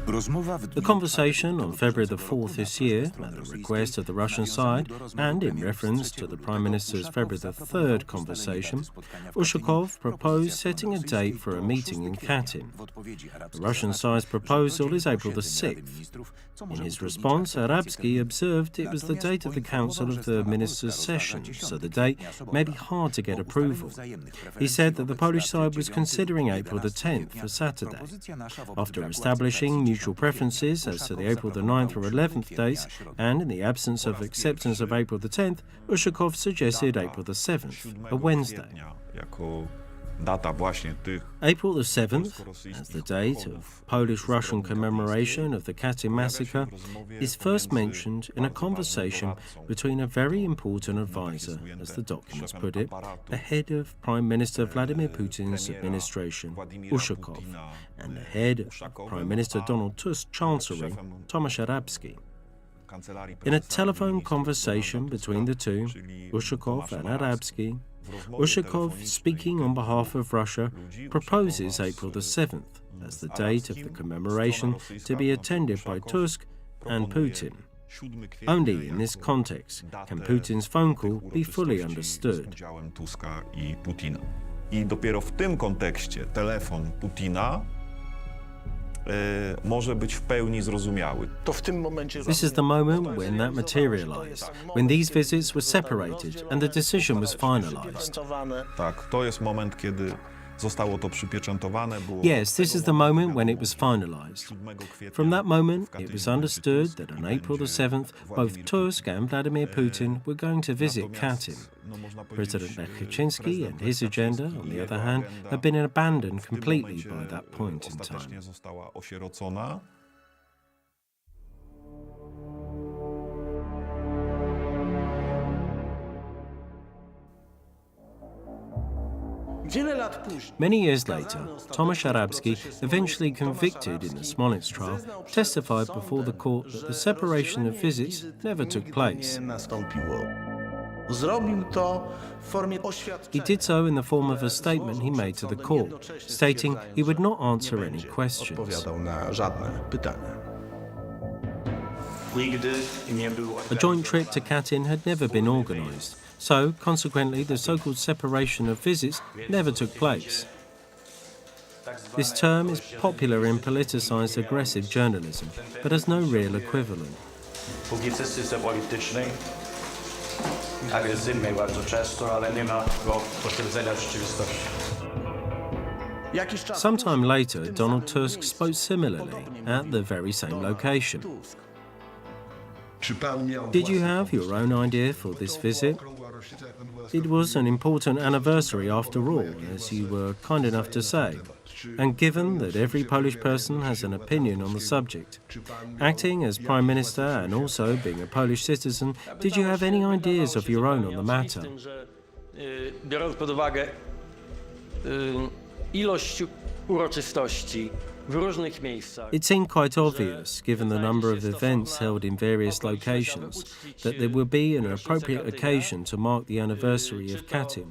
The conversation on February the 4th this year, at the request of the Russian side and in reference to the Prime Minister's February the 3rd conversation, Ushakov proposed setting a date for a meeting in Katyn. The Russian side's proposal is April the 6th. In his response, Arabski observed it was the date of the Council of the Ministers' session, so the date may be hard to get approval. He said that the Polish side was considering April the 10th for Saturday. After establishing mutual preferences as to the April the 9th or 11th dates, and in the absence of acceptance of April the 10th, Ushakov suggested April the 7th, a Wednesday. Jako Data właśnie tych April the 7th, as the date of Polish-Russian commemoration of the Katyn massacre, is first mentioned in a conversation between a very important advisor, as the documents put it, ahead of Prime Minister Vladimir Putin's administration, Ushakov, and the head of Prime Minister Donald Tusk's chancellery, Tomasz Arabski. In a telephone conversation between the two, Ushakov and Arabski, Ushakov, speaking on behalf of Russia, proposes April the 7th as the date of the commemoration to be attended by Tusk and Putin. Only in this context can Putin's phone call be fully understood. Tuska i Putina. I dopiero w tym kontekście telefon Putina może być w pełni zrozumiały. To w tym momencie This is the moment when that materialized, when these visits were separated and the decision was finalized. Tak, to jest moment, kiedy zostało to przypieczętowane. Yes, this is the moment when it was finalized. From that moment, it was understood that on April the 7th, both Tusk and Vladimir Putin were going to visit Katyn. President Rachoń and his agenda, on the other hand, had been abandoned completely by that point in time. Ostatecznie została osierocona. Many years later, Tomasz Arabski, eventually convicted in the Smolensk trial, testified before the court that the separation of visits never took place. He did so in the form of a statement he made to the court, stating he would not answer any questions. A joint trip to Katyn had never been organised, so consequently the so-called separation of visits never took place. This term is popular in politicised aggressive journalism, but has no real equivalent. Publicystyce politycznej, agresywnej bardzo często, ale nie ma go potwierdzenia w rzeczywistości. Sometime later, Donald Tusk spoke similarly at the very same location. Did you have your own idea for this visit? It was an important anniversary after all, as you were kind enough to say. And given that every Polish person has an opinion on the subject, acting as Prime Minister and also being a Polish citizen, did you have any ideas of your own on the matter? Biorąc pod uwagę ilość uroczystości w różnych miejscach. It seemed quite obvious, given the number of events held in various locations, that there would be an appropriate occasion to mark the anniversary of Katyn,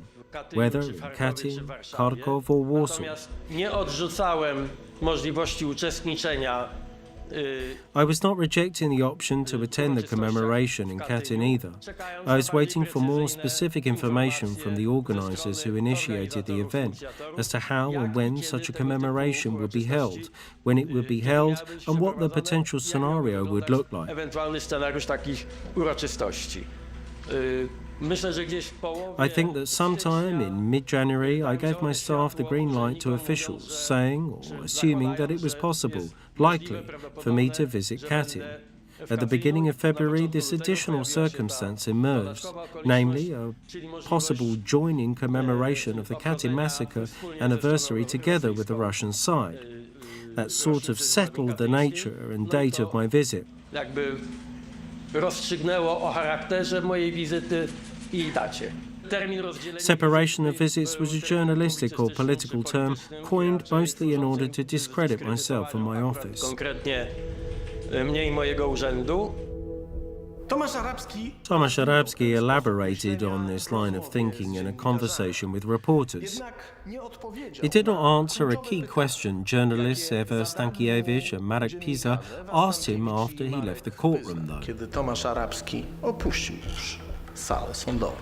whether in Katyn, Kharkov or Warsaw. Nie odrzucałem możliwości uczestniczenia. I was not rejecting the option to attend the commemoration in Katyn either. I was waiting for more specific information from the organisers who initiated the event as to how and when such a commemoration would be held, when it would be held, and what the potential scenario would look like. Ewentualny scenariusz takich uroczystości. I think that sometime in mid-January I gave my staff the green light to officials, saying or assuming that it was possible, likely, for me to visit Katyn. At the beginning of February, this additional circumstance emerged, namely a possible joining commemoration of the Katyn massacre anniversary together with the Russian side. That sort of settled the nature and date of my visit. Rozstrzygnęło o charakterze mojej wizyty i dacie. Separation of visits was a journalistic or political term coined mostly in order to discredit myself and my office. Konkretnie mnie i mojego urzędu. Tomasz Arabski elaborated on this line of thinking in a conversation with reporters. He did not answer a key question journalists Rachoń and Cenckiewicz and Marek Pisa asked him after he left the courtroom, though. Kiedy Tomasz Arabski opuścił już salę sądową.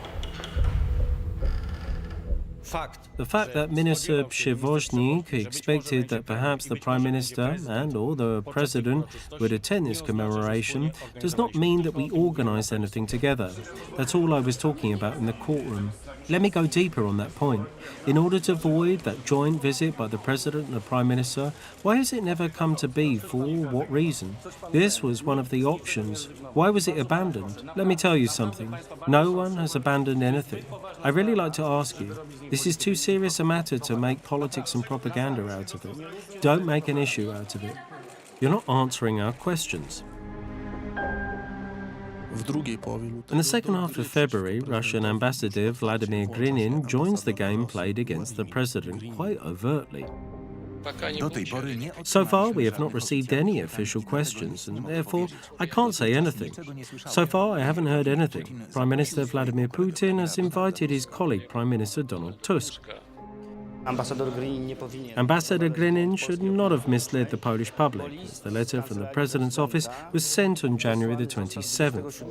The fact that Minister Przewoźnik expected that perhaps the Prime Minister and or the President would attend this commemoration does not mean that we organised anything together. That's all I was talking about in the courtroom. Let me go deeper on that point. In order to avoid that joint visit by the President and the Prime Minister, why has it never come to be? For what reason? This was one of the options. Why was it abandoned? Let me tell you something. No one has abandoned anything. I really like to ask you, this is too serious a matter to make politics and propaganda out of it. Don't make an issue out of it. You're not answering our questions. In the second half of February, Russian Ambassador Vladimir Grinin joins the game played against the president quite overtly. So far, we have not received any official questions, and therefore I can't say anything. So far, I haven't heard anything. Prime Minister Vladimir Putin has invited his colleague, Prime Minister Donald Tusk. Ambassador Grinin should not have misled the Polish public, as the letter from the President's office was sent on January the 27th.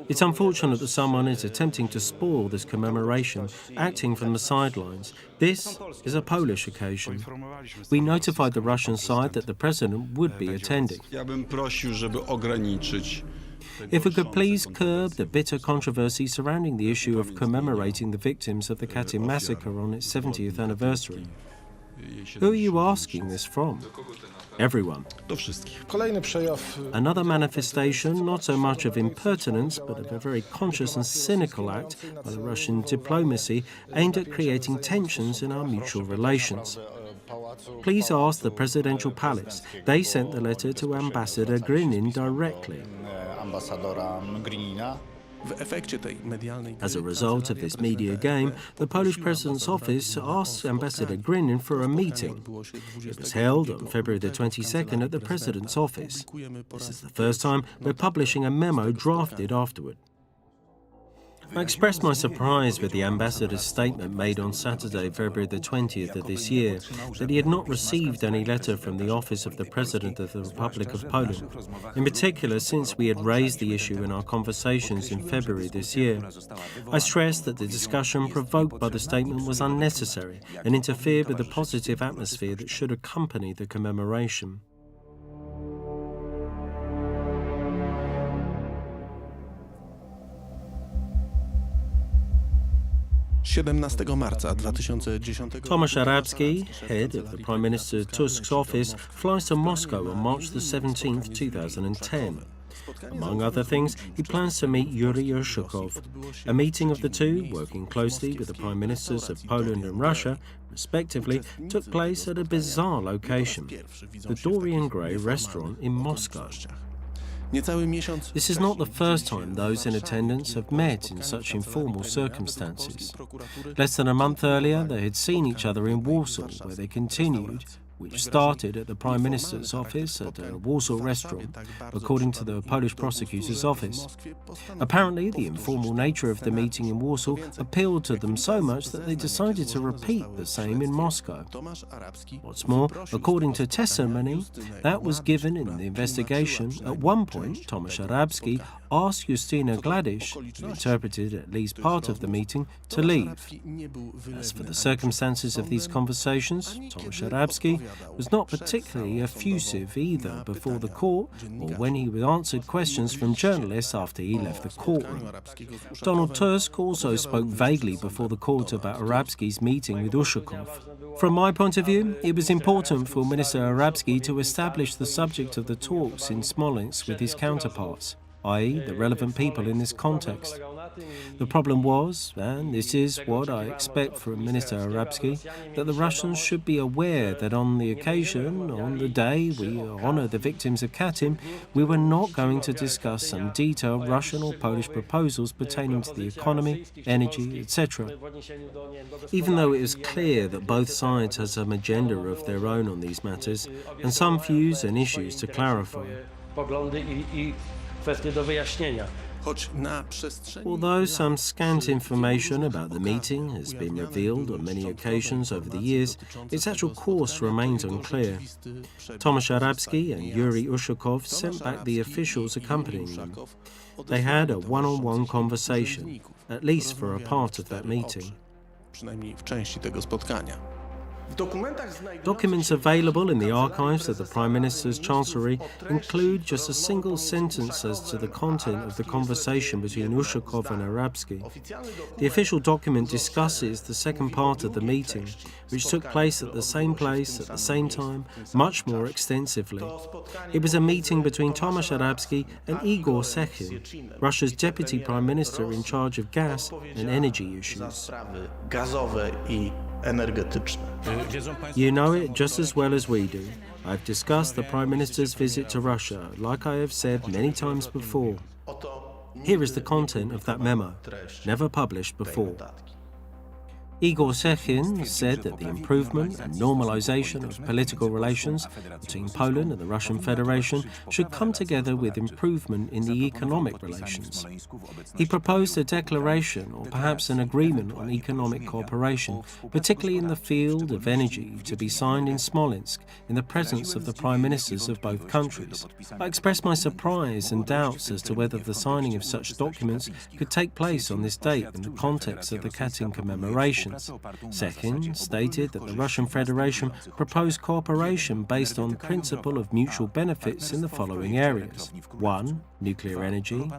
It's unfortunate that someone is attempting to spoil this commemoration, acting from the sidelines. This is a Polish occasion. We notified the Russian side that the President would be attending. If we could please curb the bitter controversy surrounding the issue of commemorating the victims of the Katyn massacre on its 70th anniversary. Who are you asking this from? Everyone. Another manifestation, not so much of impertinence, but of a very conscious and cynical act by the Russian diplomacy aimed at creating tensions in our mutual relations. Please ask the Presidential Palace. They sent the letter to Ambassador Grinin directly. As a result of this media game, the Polish President's office asked Ambassador Grinin for a meeting. It was held on February the 22nd at the President's office. This is the first time we're publishing a memo drafted afterward. I expressed my surprise with the ambassador's statement made on Saturday, February the 20th of this year, that he had not received any letter from the office of the President of the Republic of Poland. In particular, since we had raised the issue in our conversations in February this year, I stressed that the discussion provoked by the statement was unnecessary and interfered with the positive atmosphere that should accompany the commemoration. Tomasz Arabski, head of the Prime Minister Tusk's office, flies to Moscow on March the 17th, 2010. Among other things, he plans to meet Yuri Ushakov. A meeting of the two, working closely with the Prime Ministers of Poland and Russia, respectively, took place at a bizarre location, the Dorian Gray restaurant in Moscow. This is not the first time those in attendance have met in such informal circumstances. Less than a month earlier, they had seen each other in Warsaw, where they continued, which started at the Prime Minister's office at a Warsaw restaurant, according to the Polish prosecutor's office. Apparently, the informal nature of the meeting in Warsaw appealed to them so much that they decided to repeat the same in Moscow. What's more, according to testimony that was given in the investigation, at one point, Tomasz Arabski asked Justyna Gladish, who interpreted at least part of the meeting, to leave. As for the circumstances of these conversations, Tomasz Arabski was not particularly effusive either before the court or when he answered questions from journalists after he left the courtroom. Donald Tusk also spoke vaguely before the court about Arabski's meeting with Ushakov. From my point of view, it was important for Minister Arabski to establish the subject of the talks in Smolensk with his counterparts, i.e. the relevant people in this context. The problem was, and this is what I expect from Minister Arabski, that the Russians should be aware that on the occasion, on the day we honour the victims of Katyn, we were not going to discuss some detailed Russian or Polish proposals pertaining to the economy, energy, etc. Even though it is clear that both sides have some agenda of their own on these matters, and some views and issues to clarify. Although some scant information about the meeting has been revealed on many occasions over the years, its actual course remains unclear. Tomasz Arabski and Yuri Ushakov sent back the officials accompanying them. They had a one-on-one conversation, at least for a part of that meeting. Documents available in the archives of the Prime Minister's Chancellery include just a single sentence as to the content of the conversation between Ushakov and Arabsky. The official document discusses the second part of the meeting, which took place at the same place, at the same time, much more extensively. It was a meeting between Tomasz Arabsky and Igor Sechin, Russia's Deputy Prime Minister in charge of gas and energy issues. You know it just as well as we do. I've discussed the Prime Minister's visit to Russia, like I have said many times before. Here is the content of that memo, never published before. Igor Sechin said that the improvement and normalization of political relations between Poland and the Russian Federation should come together with improvement in the economic relations. He proposed a declaration or perhaps an agreement on economic cooperation, particularly in the field of energy, to be signed in Smolensk in the presence of the prime ministers of both countries. I expressed my surprise and doubts as to whether the signing of such documents could take place on this date in the context of the Katyn commemoration. Second, stated that the Russian Federation proposed cooperation based on the principle of mutual benefits in the following areas. 1. Nuclear energy.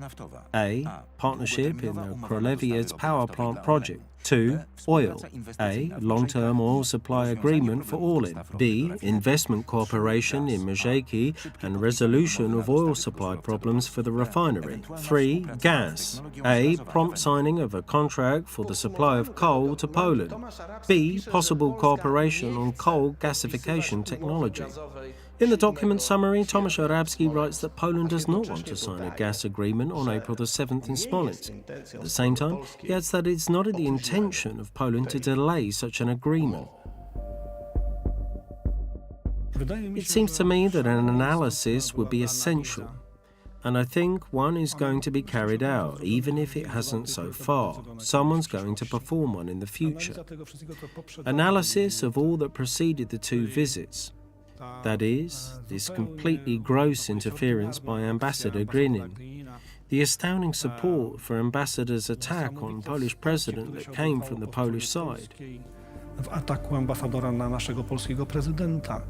A. Partnership in the Krolevets power plant project. 2. Oil. A. Long-term oil supply agreement for Orlen. B. Investment cooperation in Mazeikiai and resolution of oil supply problems for the refinery. 3. Gas. A. Prompt signing of a contract for the supply of coal to Poland. B. Possible cooperation on coal gasification technology. In the document summary, Tomasz Arabsky writes that Poland does not want to sign a gas agreement on April the 7th in Smolensk. At the same time, he adds that it's not in the intention of Poland to delay such an agreement. It seems to me that an analysis would be essential, and I think one is going to be carried out, even if it hasn't so far. Someone's going to perform one in the future. Analysis of all that preceded the two visits. That is, this completely gross interference by Ambassador Grinin, the astounding support for Ambassador's attack on Polish president that came from the Polish side. W ataku ambasadora na naszego polskiego prezydenta.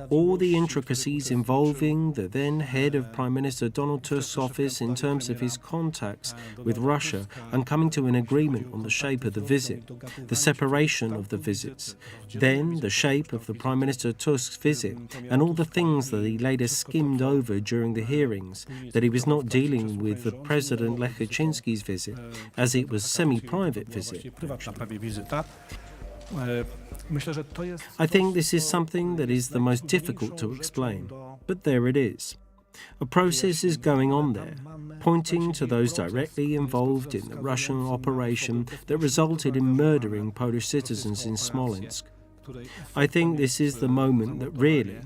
All the intricacies involving the then head of Prime Minister Donald Tusk's office in terms of his contacts with Russia and coming to an agreement on the shape of the visit, the separation of the visits, then the shape of the Prime Minister Tusk's visit, and all the things that he later skimmed over during the hearings, that he was not dealing with the President Lech Kaczynski's visit, as it was semi-private visit. I think this is something that is the most difficult to explain, but there it is. A process is going on there, pointing to those directly involved in the Russian operation that resulted in murdering Polish citizens in Smolensk. I think this is the moment that really,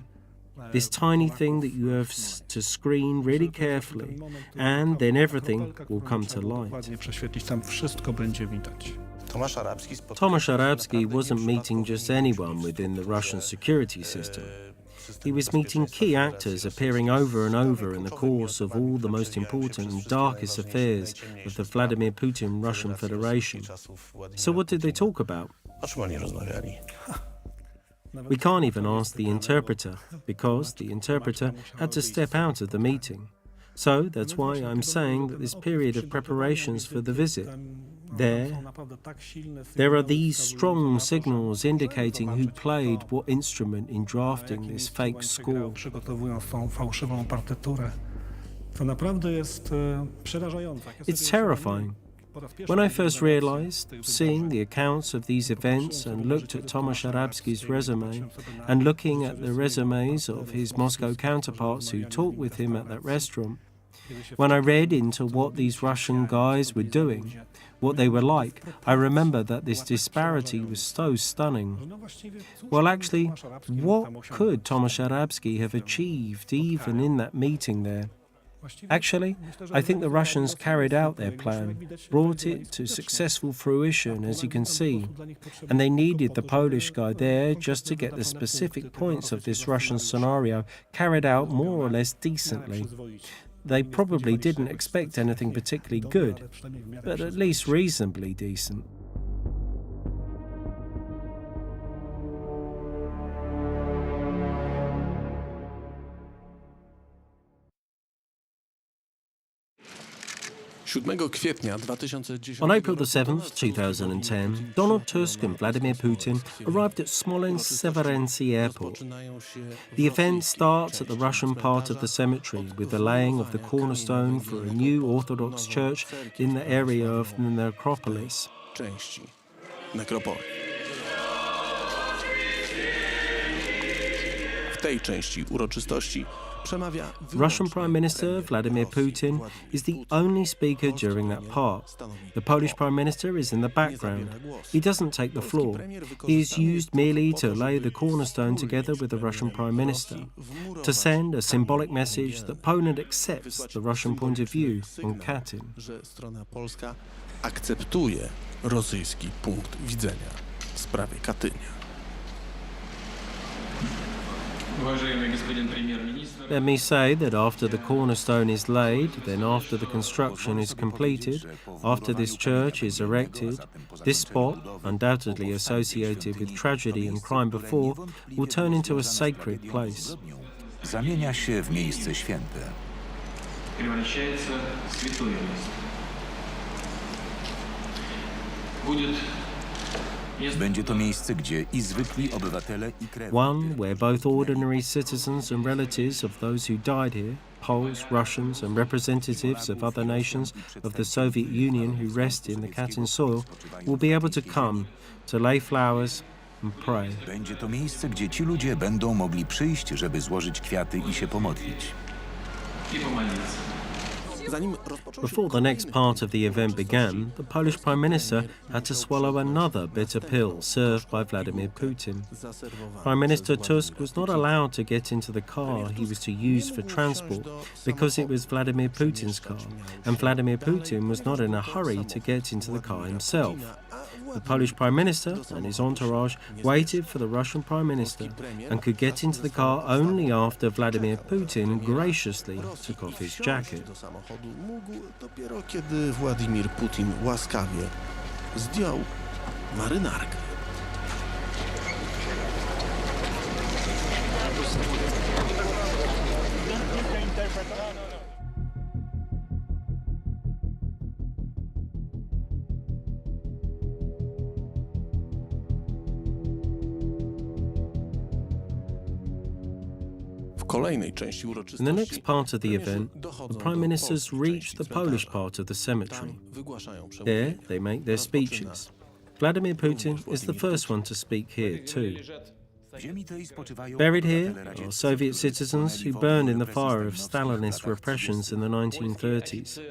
this tiny thing that you have to screen really carefully, and then everything will come to light. Tomasz Arabsky wasn't meeting just anyone within the Russian security system. He was meeting key actors appearing over and over in the course of all the most important and darkest affairs of the Vladimir Putin Russian Federation. So what did they talk about? We can't even ask the interpreter, because the interpreter had to step out of the meeting. So that's why I'm saying that this period of preparations for the visit, there are these strong signals indicating who played what instrument in drafting this fake score. It's terrifying. When I first realized, seeing the accounts of these events and looked at Tomasz Arabsky's resume and looking at the resumes of his Moscow counterparts who talked with him at that restaurant, when I read into what these Russian guys were doing, what they were like, I remember that this disparity was so stunning. Well, actually, what could Tomasz Arabsky have achieved even in that meeting there? Actually, I think the Russians carried out their plan, brought it to successful fruition, as you can see, and they needed the Polish guy there just to get the specific points of this Russian scenario carried out more or less decently. They probably didn't expect anything particularly good, but at least reasonably decent. 7 kwietnia 2010 On April the 7th, 2010, Donald Tusk and Vladimir Putin arrived at Smolensk-Severency Airport. The event starts at the Russian part of the cemetery with the laying of the cornerstone for a new Orthodox church in the area of the necropolis. części nekropolii. W tej części uroczystości przemawia Russian Prime Minister Vladimir Putin is the only speaker during that part. The Polish Prime Minister is in the background. He doesn't take the floor. He is used merely to lay the cornerstone together with the Russian Prime Minister, to send a symbolic message that Poland accepts the Russian point of view on Katyn. że strona polska akceptuje rosyjski punkt widzenia w sprawie Katynia. Let me say that after the cornerstone is laid, then after the construction is completed, after this church is erected, this spot, undoubtedly associated with tragedy and crime before, will turn into a sacred place. Zamienia się w miejsce święte. Będzie to miejsce, gdzie i zwykli obywatele, i krewni. One where both ordinary citizens and relatives of those who died here, Poles, Russians and representatives of other nations of the Soviet Union who rest in the Katyn soil, will be able to come to lay flowers and pray. Będzie to miejsce, gdzie ci ludzie będą mogli przyjść, żeby złożyć kwiaty i się pomodlić. Zanim rozpoczął się Before the next part of the event began, the Polish Prime Minister had to swallow another bitter pill served by Vladimir Putin. Prime Minister Tusk was not allowed to get into the car he was to use for transport because it was Vladimir Putin's car, and Vladimir Putin was not in a hurry to get into the car himself. The Polish Prime Minister and his entourage waited for the Russian Prime Minister and could get into the car only after Vladimir Putin graciously took off his jacket. do samochodu mógł dopiero kiedy Władimir Putin łaskawie zdjął marynarkę. W kolejnej części In uroczystości the next part of the premierzy event, dochodzą the Prime do Ministers polskiej reach części the cmentarza. Polish part of the cemetery. Tam wygłaszają There, przemówienie. they make their speeches. Vladimir Putin is the first one to speak here, too. W ziemi tej spoczywają Buried here obywatele are radzieccy, Soviet którzy citizens who wchłonęli burned in the wodę fire of represji Stalinist w latach repressions in the 30. 1930s.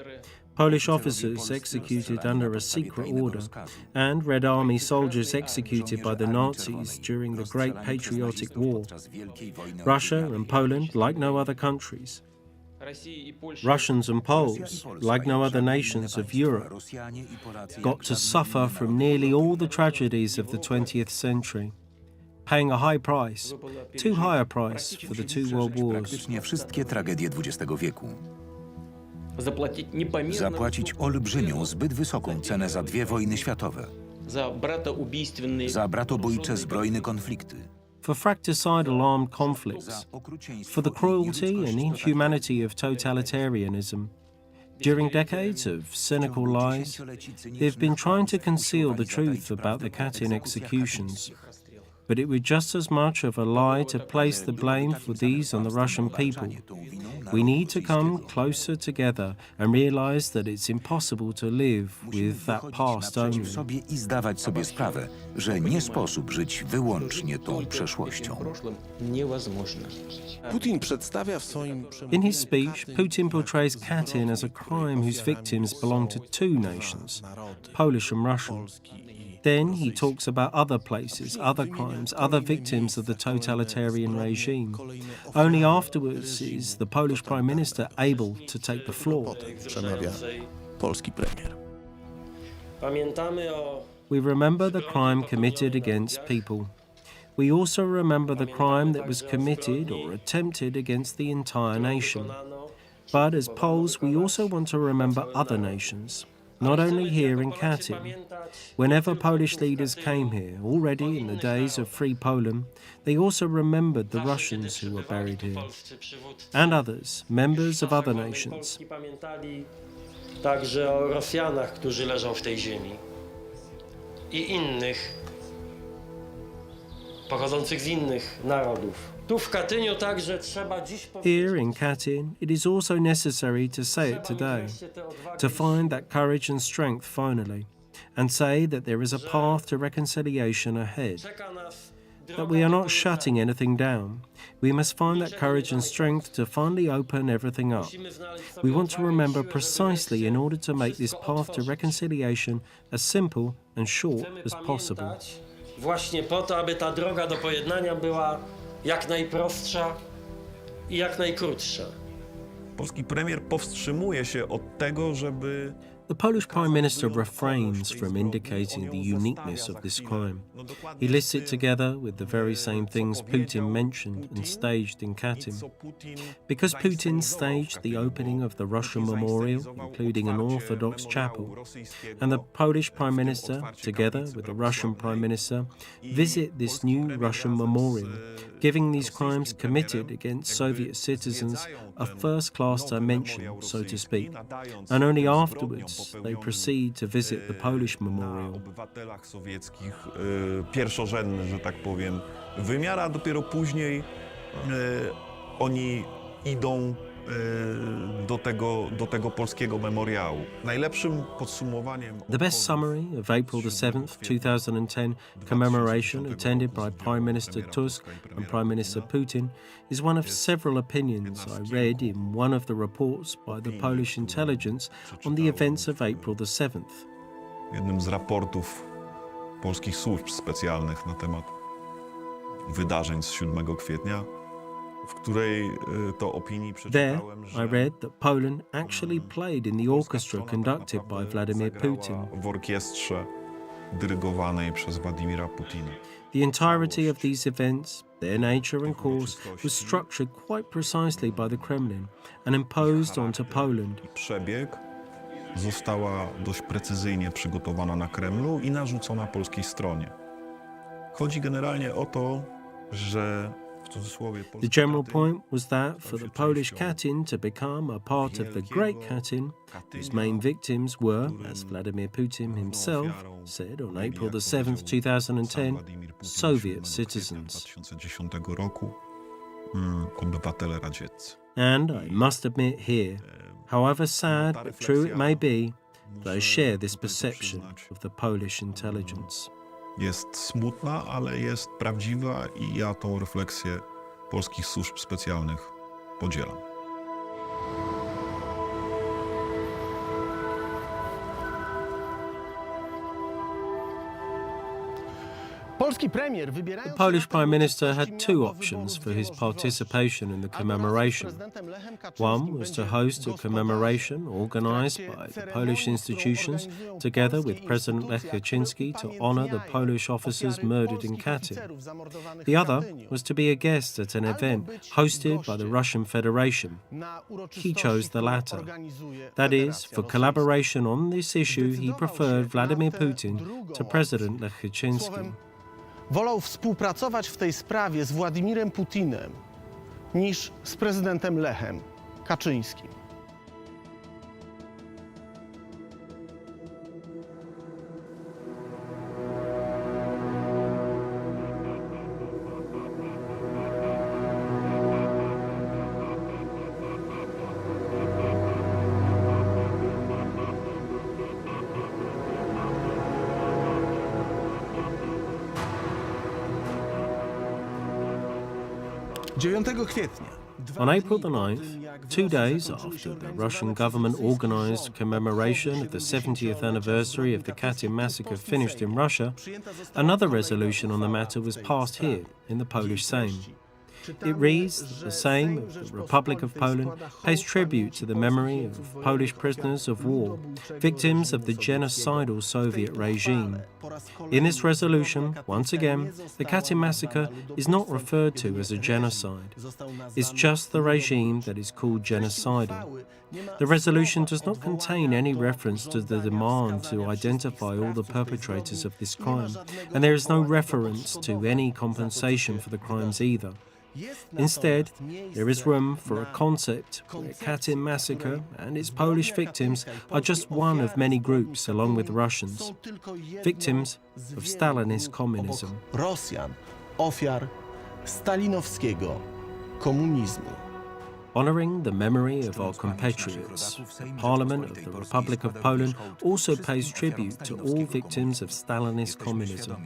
Polish officers executed under a secret order, and Red Army soldiers executed by the Nazis during the Great Patriotic War. Russia and Poland, like no other countries, Russians and Poles, like no other nations of Europe, got to suffer from nearly all the tragedies of the 20th century, paying a high price, too high a price for the two world wars. praktycznie wszystkie tragedie XX wieku. Zapłacić olbrzymią, zbyt wysoką cenę za 2 wojny światowe, za bratobójcze zbrojne konflikty, For fratricidal armed conflicts, for the cruelty and inhumanity of totalitarianism. During decades of cynical lies, they've been trying to conceal the truth about the Katyn executions. But it was just as much of a lie to place the blame for these on the Russian people. We need to come closer together and realize that it's impossible to live with that past only. w sobie i zdawać sobie sprawę, że nie sposób żyć wyłącznie tą przeszłością. Putin przedstawia w swoim In przemówieniu his speech, Putin portrays Katyn as a crime whose victims belong to two nations, Polish and Russian. Then he talks about other places, other crimes, other victims of the totalitarian regime. Only afterwards is the Polish Prime Minister able to take the floor. przemawia polski premier. We remember the crime committed against people. We also remember the crime that was committed or attempted against the entire nation. But as Poles, we also want to remember other nations. Not only here in Katyn. Whenever Polish leaders came here, already in the days of Free Poland, they also remembered the Russians who were buried here, and others, members of other nations. także o Rosjanach, którzy leżą w tej ziemi i innych, pochodzących z innych narodów. Tu w Katyniu także trzeba dziś Here in Katyn, it is also necessary to say it today, to find that courage and strength finally, and say that there is a path to reconciliation ahead, that we are not shutting anything down. We must find that courage and strength to finally open everything up. We want to remember precisely in order to make this path to reconciliation as simple and short as possible. Właśnie po to, aby ta droga do pojednania była jak najprostsza i jak najkrótsza. Polski premier powstrzymuje się od tego, żeby The Polish Prime Minister refrains from indicating the uniqueness of this crime. He lists it together with the very same things Putin mentioned and staged in Katyn. Because Putin staged the opening of the Russian memorial, including an Orthodox chapel, and the Polish Prime Minister, together with the Russian Prime Minister, visit this new Russian memorial, giving these crimes committed against Soviet citizens a first-class dimension, so to speak, and only afterwards they proceed to visit the Polish memorial. obywatelach sowieckich pierwszorzędny, że tak powiem, wymiar, a dopiero później oni idą do tego polskiego memoriału. Najlepszym podsumowaniem... The best summary of April the 7th, 2010 commemoration attended by Prime Minister Tusk and Prime Minister Putin is one of several opinions I read in one of the reports by the Polish intelligence on the events of April the 7th. Jednym z raportów polskich służb specjalnych na temat wydarzeń z 7 kwietnia, w której to opinii There, przeczytałem, I że read that Poland actually played in the orchestra conducted by Vladimir Putin. w orkiestrze dyrygowanej przez Władimira Putina. The entirety of these events, their nature and course, was structured quite precisely by the Kremlin and imposed onto Poland. Przebieg została dość precyzyjnie przygotowana na Kremlu i narzucona polskiej stronie. Chodzi generalnie o to, że w cudzysłowie The general point was that for the Polish Katyn to become a part of the Great Katyn, whose main victims were, as Vladimir Putin himself said on April the 7th, 2010, Soviet citizens. 2010 roku obywatele radzieccy. And I must admit here, however sad but true it may be, that I share this perception of the Polish intelligence. Jest smutna, ale jest prawdziwa i ja tą refleksję polskich służb specjalnych podzielam. Polski premier, wybierając The Polish Prime Minister had two options for his participation in the commemoration. One was to host a commemoration organized by the Polish institutions together with President Lech Kaczynski to honor the Polish officers murdered in Katyn. The other was to be a guest at an event hosted by the Russian Federation. He chose the latter. That is, for collaboration on this issue, he preferred Vladimir Putin to President Lech Kaczynski. Wolał współpracować w tej sprawie z Władimirem Putinem niż z prezydentem Lechem Kaczyńskim. On April the 9th, 2 days after the Russian government organized a commemoration of the 70th anniversary of the Katyn massacre finished in Russia, another resolution on the matter was passed here in the Polish Sejm. It reads that the Sejm of the Republic of Poland pays tribute to the memory of Polish prisoners of war, victims of the genocidal Soviet regime. In this resolution, once again, the Katyn massacre is not referred to as a genocide. It's just the regime that is called genocidal. The resolution does not contain any reference to the demand to identify all the perpetrators of this crime, and there is no reference to any compensation for the crimes either. Instead, there is room for a concept where Katyn massacre and its Polish victims are just one of many groups, along with Russians, victims of Stalinist communism. Rosjan, ofiar stalinowskiego komunizmu. Honouring the memory of our compatriots, the Parliament of the Republic of Poland also pays tribute to all victims of Stalinist communism.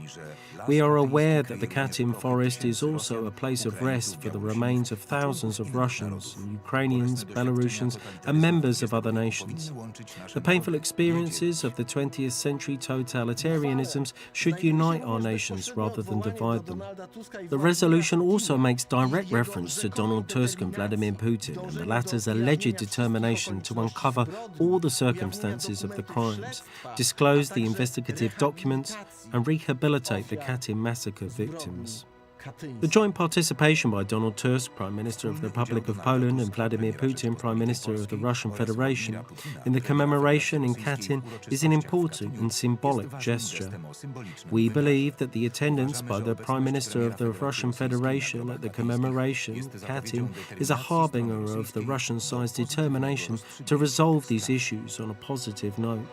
We are aware that the Katyn forest is also a place of rest for the remains of thousands of Russians, Ukrainians, Belarusians and members of other nations. The painful experiences of the 20th century totalitarianisms should unite our nations rather than divide them. The resolution also makes direct reference to Donald Tusk and Vladimir Putin and the latter's alleged determination to uncover all the circumstances of the crimes, disclose the investigative documents and rehabilitate the Katyn massacre victims. The joint participation by Donald Tusk, Prime Minister of the Republic of Poland, and Vladimir Putin, Prime Minister of the Russian Federation, in the commemoration in Katyn is an important and symbolic gesture. We believe that the attendance by the Prime Minister of the Russian Federation at the commemoration in Katyn is a harbinger of the Russian side's determination to resolve these issues on a positive note.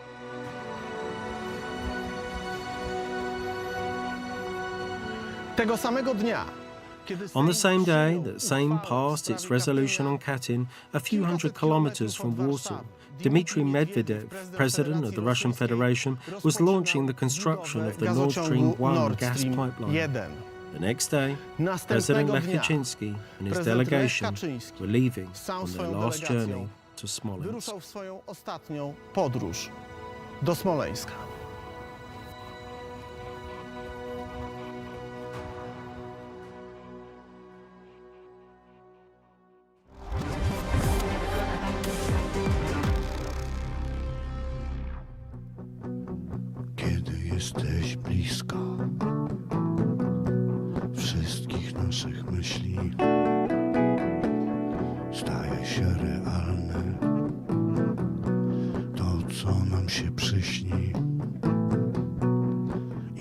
Tego samego dnia, On the same day that Sejm passed its resolution on Katyn, a few hundred kilometers from Warsaw, Dmitry Medvedev, president of the Russian Federation, was launching the construction of the Nord Stream 1 gas pipeline. The next day, President Lech Kaczynski and his delegation were leaving on their last journey to Smolensk. Wyruszał w swoją ostatnią podróż do Smoleńska. Kiedy jesteś blisko wszystkich naszych myśli, staje się realne to, co nam się przyśni,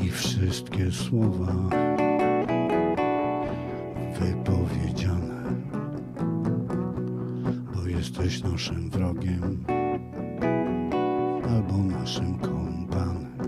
i wszystkie słowa wypowiedziane, bo jesteś naszym wrogiem albo naszym kompanem.